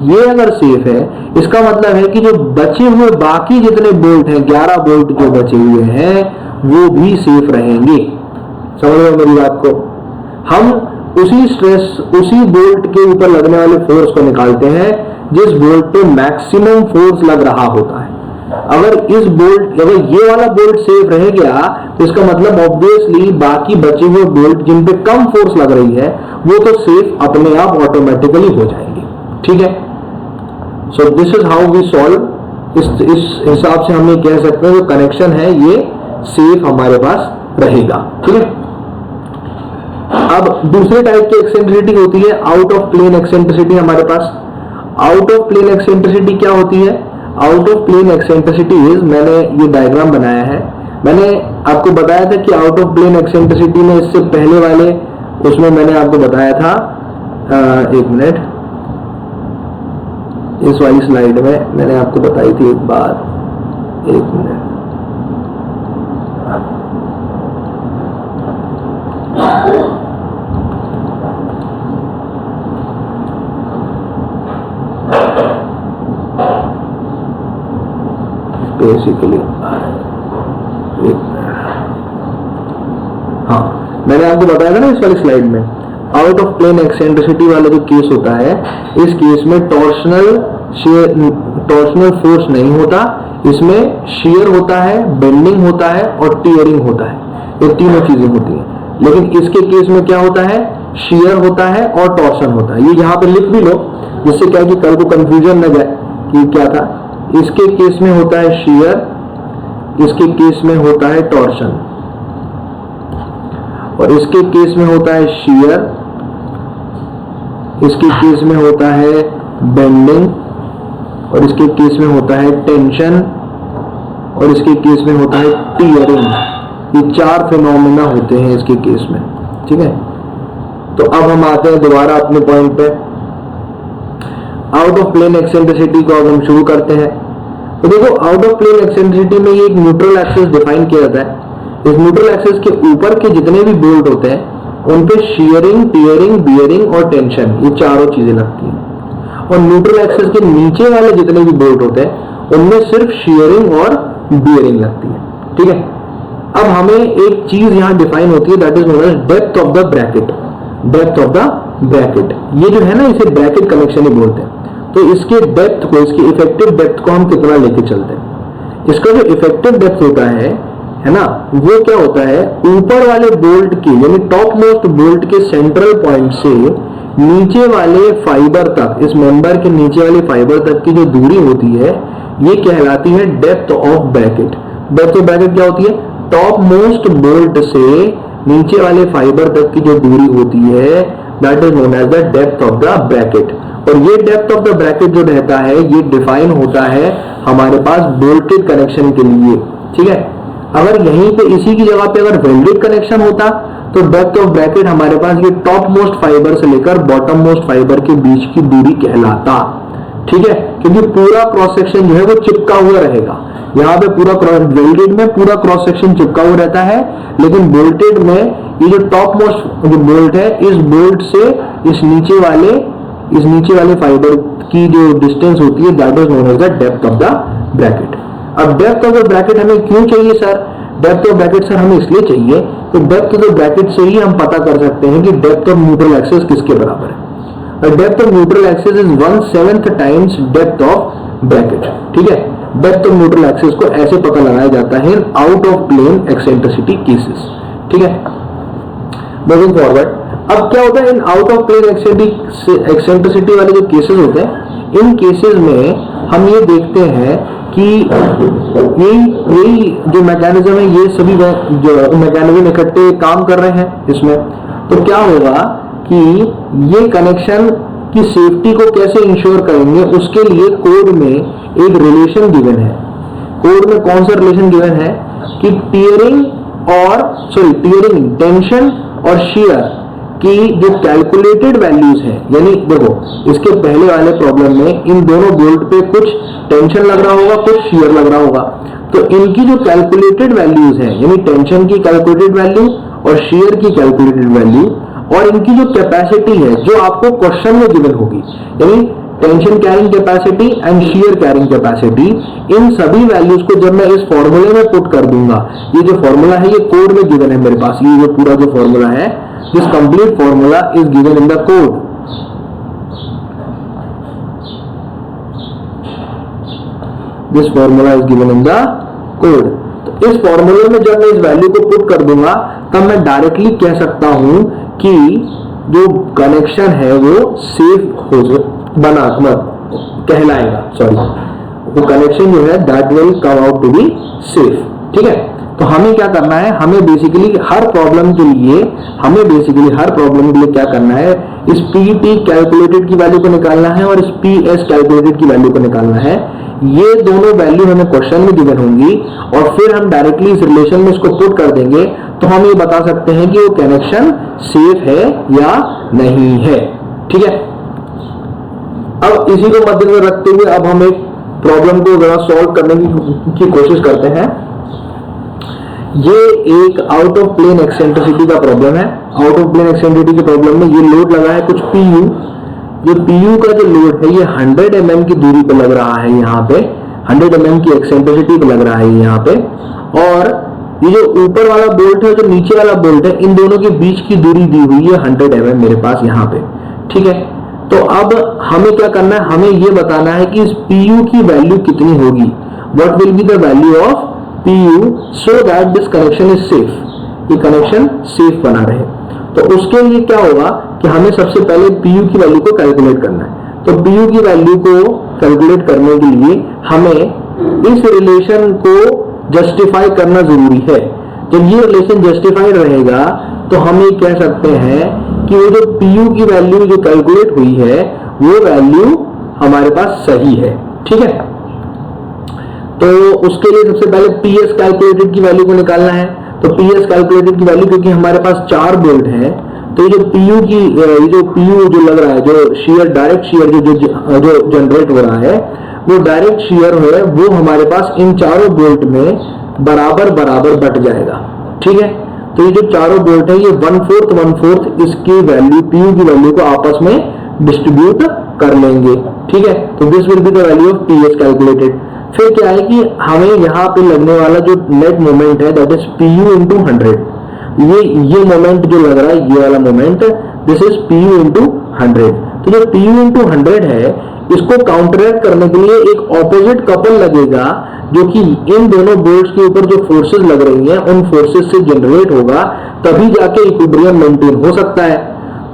ये अगर सेफ है, इसका मतलब है कि जो बचे हुए बाकी जितने बोल्ट हैं, 11 बोल्ट जो बचे हुए हैं वो भी सेफ रहेंगे। समझ रहे हो मेरी बात को? हम उसी बोल्ट के ऊपर लगने वाले फोर्स को निकालते हैं जिस बोल्ट पे मैक्सिमम फोर्स लग रहा होता है। अगर ये वाला बोल्ट सेफ रह गया तो इसका मतलब ऑब्वियसली बाकी बचे हुए बोल्ट जिन पे कम फोर्स लग रही है वो तो सेफ अपने आप ऑटोमेटिकली हो जाएंगे। ठीक है, so this is how we solve. इस हिसाब से हम ये कह सकते हैं जो कनेक्शन है ये सेफ हमारे पास रहेगा। ठीक है, अब दूसरे टाइप की एक्सेंट्रिसिटी होती है आउट ऑफ प्लेन एक्सेंट्रिसिटी। हमारे पास आउट ऑफ प्लेन एक्सेंट्रिसिटी क्या होती है? Out of plane eccentricity is, मैंने ये डायग्राम बनाया है, मैंने आपको बताया था कि आउट ऑफ प्लेन एक्सेंट्रिसिटी में इससे पहले वाले उसमें मैंने आपको बताया था, एक मिनट, इस वाली स्लाइड में मैंने आपको बताई थी एक बात, एक मिनट, बेसिकली हाँ मैंने आपको बताया था ना इस वाली स्लाइड में, आउट ऑफ प्लेन एक्सेंट्रिसिटी वाला जो केस होता है, इस केस में टॉर्शनल फोर्स नहीं होता, इसमें शियर होता है, बेंडिंग होता है और टीयरिंग होता है, ये तीनों चीजें होती हैं। लेकिन इसके केस में क्या होता है, शियर होता है और टॉर्शन होता है। ये यहां पे लिख भी लो जिससे क्या कि कल को कंफ्यूजन न जाए कि क्या था। इसके केस में होता है शियर, इसके केस में होता है टॉर्शन, और इसके केस में होता है शियर, इसके केस में होता है बेंडिंग, और इसके केस में होता है टेंशन, और इसके केस में होता है टीयरिंग। ये 4 फिनोमेना होते हैं इसके केस में। ठीक है, तो अब हम आते हैं दोबारा अपने पॉइंट पे। आउट ऑफ प्लेन एक्सेंट्रिसिटी को अब हम शुरू करते हैं। तो देखो, आउट ऑफ प्लेन एक्सेंट्रिसिटी में ये एक न्यूट्रल एक्सिस डिफाइन किया जाता है। इस न्यूट्रल एक्सिस के ऊपर के जितने भी बोल्ट होते हैं उन पे शियरिंग, टीयरिंग, बियरिंग और टेंशन, ये चारों चीजें लगती हैं। और न्यूट्रल एक्सिस के नीचे वाले जितने भी बोल्ट होते हैं उनमें सिर्फ शियरिंग और बियरिंग लगती है। ठीक है, अब हमें एक चीज यहां डिफाइन होती है, that is known as depth of the bracket. Depth of the bracket, ये जो है ना, इसे ब्रैकेट कनेक्शन ही बोलते हैं। तो इसके डेप्थ को, इसकी इफेक्टिव डेप्थ को हम कितना लेके चलते हैं? इसका जो इफेक्टिव डेप्थ होता है ना, वो क्या होता है, ऊपर वाले बोल्ट की यानी टॉप मोस्ट बोल्ट के सेंट्रल पॉइंट से नीचे वाले फाइबर तक, इस मेंबर के नीचे वाले फाइबर तक की जो दूरी होती है ये कहलाती है depth of bracket. Depth of bracket क्या होती है? टॉप मोस्ट बोल्ट से नीचे वाले फाइबर तक की जो दूरी होती है that is known as the depth of the bracket. और ये डेप्थ ऑफ द ब्रैकेट जो रहता है ये डिफाइन होता है हमारे पास बोल्टेड कनेक्शन के लिए, ठीक है। अगर यहीं पे इसी की जगह पे अगर वेल्डेड कनेक्शन होता तो डेप्थ ऑफ ब्रैकेट हमारे पास ये टॉप मोस्ट फाइबर से लेकर बॉटम मोस्ट फाइबर के बीच की दूरी कहलाता, ठीक है, क्योंकि पूरा क्रॉस सेक्शन जो है वो चिपका हुआ रहेगा। यहाँ पे पूरा वेल्डेड में पूरा क्रॉस सेक्शन चिपका हुआ रहता है, लेकिन बोल्टेड में ये जो टॉप मोस्ट जो बोल्ट है इस बोल्ट से इस नीचे वाले फाइबर की जो डिस्टेंस होती है that is known as the depth of the bracket. अब डेप्थ ऑफ द ब्रैकेट हमें क्यों चाहिए sir? Depth of bracket sir हमें इसलिए चाहिए कि डेप्थ ऑफ द ब्रैकेट से ही हम पता कर सकते हैं कि डेप्थ ऑफ न्यूट्रल एक्सिस किसके बराबर है। Depth of neutral axis is 1/7 times depth of bracket, ठीक है। डेप्थ ऑफ न्यूट्रल एक्सिस को ऐसे पता लगाया जाता है in out of plane eccentricity cases, ठीक है। मूविंग फॉरवर्ड, अब क्या होता है in out of plane eccentricity वाले जो केसेस होते हैं, इन केसेस में हम ये देखते हैं कि यही जो मैकेनिज्म है ये सभी जो मैकेनिज्म इकट्ठे काम कर रहे हैं इसमें। तो क्या होगा कि ये कनेक्शन की सेफ्टी को कैसे इंश्योर करेंगे, उसके लिए कोड में एक रिलेशन गिवन है। कोड में कौन सा रिलेशन गिवन है कि टीयरिंग टेंशन और शियर की जो कैलकुलेटेड वैल्यूज है, यानी देखो इसके पहले वाले प्रॉब्लम में इन दोनों बोल्ट पे कुछ टेंशन लग रहा होगा, कुछ शियर लग रहा होगा, तो इनकी जो कैलकुलेटेड वैल्यूज है यानी टेंशन की कैलकुलेटेड वैल्यू और शियर की कैलकुलेटेड वैल्यू और इनकी जो कैपेसिटी है जो आपको क्वेश्चन में गिवन होगी, यानी tension carrying capacity and shear carrying capacity, इन सभी वैल्यूज को जब मैं इस फॉर्मूले में पुट कर दूंगा, ये जो फॉर्मूला है ये कोड में गिवन है मेरे पास, ये जो पूरा जो फॉर्मूला है this complete formula is given in the code. This formula is given in the code. तो इस फॉर्मूले में जब मैं इस वैल्यू को पुट कर दूंगा तब मैं डायरेक्टली कह सकता हूं कि जो कनेक्शन है वो सेफ हो कहलाएगा, सॉरी वो कनेक्शन जो है that will come out to be safe, ठीक है। तो हमें क्या करना है, हमें बेसिकली हर प्रॉब्लम के लिए क्या करना है, इस पीटी कैलकुलेटेड की वैल्यू को निकालना है और इस पीएस कैलकुलेटेड की वैल्यू को निकालना है। ये दोनों वैल्यू हमें क्वेश्चन में गिवन होंगी और फिर हम डायरेक्टली इस रिलेशन में इसको पुट कर देंगे तो हम ये बता सकते हैं कि वो कनेक्शन सेफ है या नहीं है, ठीक है। अब इसी को मद्देनजर रखते हुए अब हम एक प्रॉब्लम को जरा सॉल्व करने की कोशिश करते हैं। ये एक आउट ऑफ प्लेन एक्सेंट्रिसिटी का प्रॉब्लम है। आउट ऑफ प्लेन एक्सेंट्रिसिटी के प्रॉब्लम में ये लोड लगा है कुछ पीयू। ये पीयू का जो लोड है ये 100 mm की दूरी पर लग रहा है, यहाँ पे 100 mm की एक्सेंट्रिसिटी पे लग रहा है यहाँ पे, और ये जो ऊपर वाला बोल्ट है जो नीचे वाला बोल्ट है इन दोनों के बीच की दूरी दी हुई है 100 mm मेरे पास यहाँ पे, ठीक है। तो अब हमें क्या करना है, हमें ये बताना है कि इस पीयू की वैल्यू कितनी होगी, what will be the value of PU so that this connection is safe, ये कनेक्शन सेफ बना रहे। तो उसके लिए क्या होगा कि हमें सबसे पहले पीयू की वैल्यू को कैलकुलेट करना है। तो पीयू की वैल्यू को कैलकुलेट करने के लिए हमें इस रिलेशन को जस्टिफाई करना जरूरी है। जब ये रिलेशन जस्टिफाइड रहेगा तो हम ये कह सकते हैं कि वो जो पीयू की वैल्यू जो कैलकुलेट हुई है वो वैल्यू हमारे पास सही है, ठीक है। तो उसके लिए सबसे पहले पीएस कैलकुलेटेड की वैल्यू को निकालना है। तो पीएस कैलकुलेटेड की वैल्यू, क्योंकि हमारे पास 4 बोल्ट है, तो ये जो पीयू जो लग रहा है, जो शियर डायरेक्ट शियर जो जनरेट हो रहा है वो डायरेक्ट शियर है वो हमारे पास इन चारों बोल्ट में बराबर बट जाएगा, ठीक है। तो ये जो चारों बोल्ट है ये 1/4 इसकी वैल्यू पीयू की वैल्यू को आपस में डिस्ट्रीब्यूट कर लेंगे, ठीक है। तो this will be the value of PS calculated. फिर क्या है कि हमें यहाँ पे लगने वाला जो नेट मोमेंट है दैट इज पीयू इंटू 100। ये मोमेंट जो लग रहा है ये वाला moment this is PU into 100। तो जो पीयू इंटू 100 है इसको काउंटरैक्ट करने के लिए एक ऑपोजिट कपल लगेगा जो कि इन दोनों बोल्ट्स के ऊपर जो फोर्सेस लग रही हैं उन फोर्सेस से जनरेट होगा, तभी जाके इक्विलिब्रियम मेंटेन हो सकता है।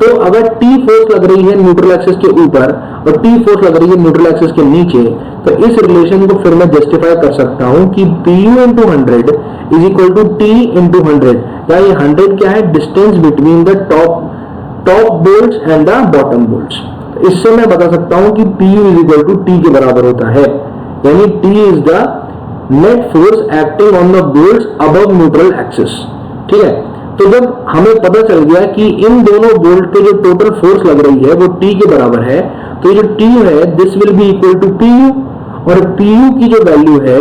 तो अगर टी फोर्स लग रही है न्यूट्रल एक्सिस के ऊपर और टी फोर्स लग रही है न्यूट्रल एक्सिस के नीचे, तो इस रिलेशन को फिर मैं जस्टिफाई कर सकता हूं कि PU into 100 is equal to T into 100। या ये 100 क्या है, distance between the top bolts and the bottom bolts. इससे मैं बता सकता हूं कि PU is equal to T के बराबर होता है, यानी T is the net force acting on the bolts above neutral axis. ठीक है, तो जब हमें पता चल गया कि इन दोनों बोल्ट पे जो टोटल फोर्स लग रही है वो T के बराबर है, तो ये जो T है this will be equal to PU, और PU की जो वैल्यू है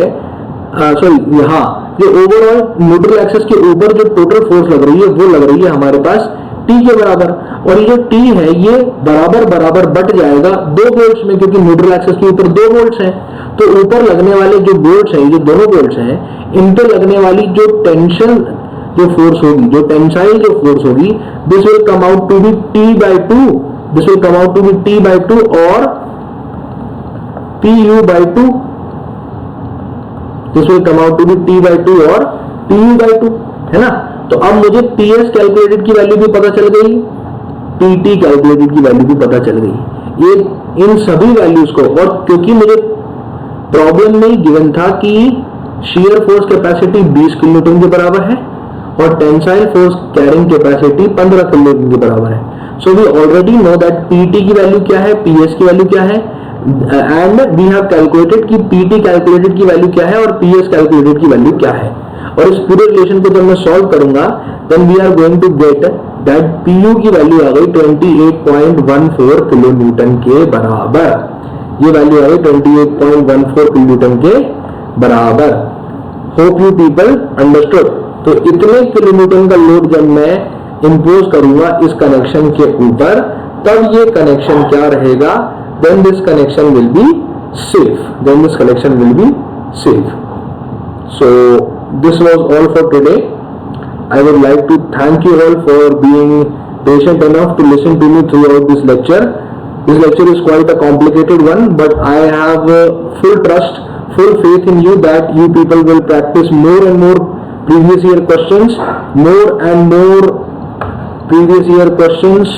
सॉरी यहाँ जो ओवरऑल न्यूट्रल एक्सिस के ऊपर जो टोटल फोर्स लग रही है वो लग रही है हमारे पास T के बराबर, और ये जो T है ये बराबर बराबर बट जाएगा दो बोल्ट्स में, क्योंकि न्यूट्रल एक्सिस के ऊपर दो बोल्ट्स हैं, तो ऊपर लगने वाले जो बोल्ट्स हैं, जो दोनों बोल्ट्स हैं, इन पे लगने वाली जो टेंशन जो फोर्स होगी, जो टेंसाइल जो फोर्स होगी, this will come out to be T/2, this will come out to be T/2 और PU/2, this will come out to be T/2 और PU/2, है ना। तो अब मुझे PS कैलकुलेटेड की वैल्यू भी पता चल गई, PT कैलकुलेटेड की वैल्यू भी पता चल गई, ये इन सभी वैल्यूज को, और क्योंकि मुझे प्रॉब्लम में गिवन था कि शियर फोर्स कैपेसिटी 20 किलोन्यूटन के बराबर है और tensile force carrying capacity 15 kilonewton के बराबर है, so we already know that PT की वैल्यू क्या है, PS की वैल्यू क्या है, एंड वी हैव कैलकुलेटेड कि PT कैलकुलेटेड की वैल्यू क्या है और PS कैलकुलेटेड की वैल्यू क्या है, और इस पूरे रिलेशन को जब मैं सॉल्व करूंगा then we are going to get that PU की वैल्यू आ गई 28.14 किलो न्यूटन के बराबर, ये वैल्यू आ गई 28.14 किलो न्यूटन के बराबर। Hope you people understood. तो इतने किलो न्यूटन का लोड जब मैं इंपोज करूंगा इस कनेक्शन के ऊपर, तब ये कनेक्शन क्या रहेगा, then this connection will be safe, then this connection will be safe. So this was all for today. I would like to thank you all for being patient enough to listen to me throughout this lecture. This lecture is quite a complicated one, but I have full trust, full faith in you that you people will practice more and more previous year questions, more and more previous year questions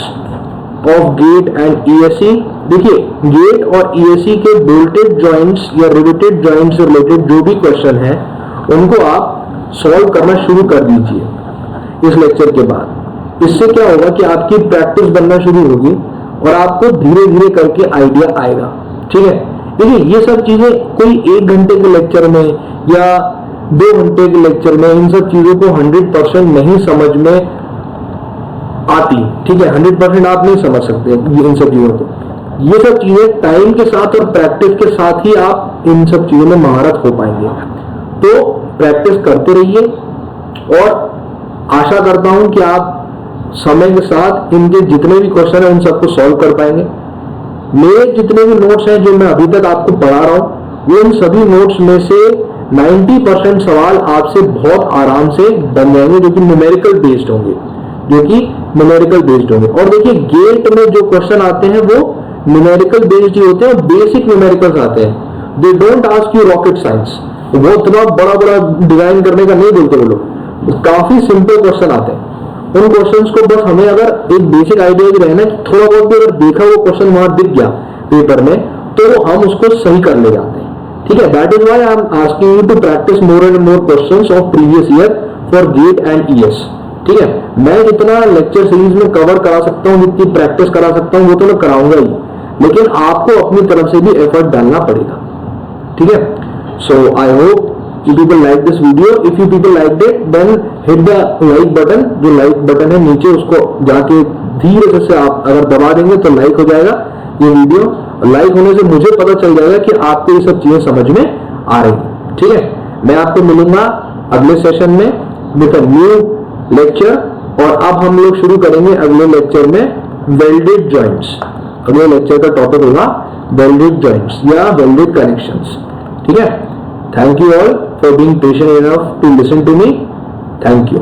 of GATE and ESE. देखिए GATE और ESE के bolted joints या riveted joints से related जो भी question है उनको आप सॉल्व करना शुरू कर दीजिए इस लेक्चर के बाद। इससे क्या होगा कि आपकी प्रैक्टिस बनना शुरू होगी और आपको धीरे धीरे करके आइडिया आएगा। ठीक है, देखिए ये सब चीजें कोई 1 घंटे के लेक्चर में या 2 घंटे के लेक्चर में इन सब चीजों को 100% नहीं समझ में आती। ठीक है, 100% आप नहीं समझ सकते इन सब चीजों को। ये सब चीजें टाइम के साथ और प्रैक्टिस के साथ ही आप इन सब चीजों में महारत हो पाएंगे। तो प्रैक्टिस करते रहिए और आशा करता हूं कि आप समय के साथ इनके जितने भी क्वेश्चन हैं उन सबको सॉल्व कर पाएंगे। मेरे जितने भी नोट्स हैं जो मैं अभी तक आपको पढ़ा रहा हूं, वो इन सभी नोट्स में से 90% सवाल आपसे बहुत आराम से बन जाएंगे, जो कि न्यूमेरिकल बेस्ड होंगे, और देखिए गेट में जो क्वेश्चन आते हैं वो न्यूमेरिकल बेस्ड ही होते हैं, बेसिक न्यूमेरिकल्स आते हैं। They don't ask you rocket science, वो इतना बड़ा बड़ा डिजाइन करने का नहीं बोलते वो लोग, काफी सिंपल क्वेश्चन आते हैं। उन क्वेश्चंस को बस हमें अगर एक बेसिक आइडिया भी रहना है, थोड़ा बहुत भी अगर देखा वो क्वेश्चन वहां दिख गया पेपर में, तो हम उसको सही कर ले जाते हैं। ठीक है, that is why I am asking you to practise more and more questions of previous year for GATE and ES। ठीक है, मैं जितना लेक्चर सीरीज में कवर करा सकता हूँ, जितनी प्रैक्टिस करा सकता हूँ वो तो मैं कराऊंगा ही, लेकिन आपको अपनी तरफ से भी एफर्ट डालना पड़ेगा। ठीक है, so I hope you people like this video. If you people liked it, then hit the like button. जो like button है नीचे, उसको जाके धीरे से आप अगर दबा देंगे तो लाइक हो जाएगा ये वीडियो। लाइक होने से मुझे पता चल जाएगा कि आपको ये सब चीजें समझ में आ रही है। ठीक है, मैं आपको मिलूंगा अगले सेशन में विद अ न्यू लेक्चर, और अब हम लोग शुरू करेंगे अगले लेक्चर में वेल्डेड जॉइंट्स। अगले लेक्चर का टॉपिक होगा वेल्डेड जॉइंट्स या वेल्डेड कनेक्शंस। ठीक है, thank you all for being patient enough to listen to me. Thank you.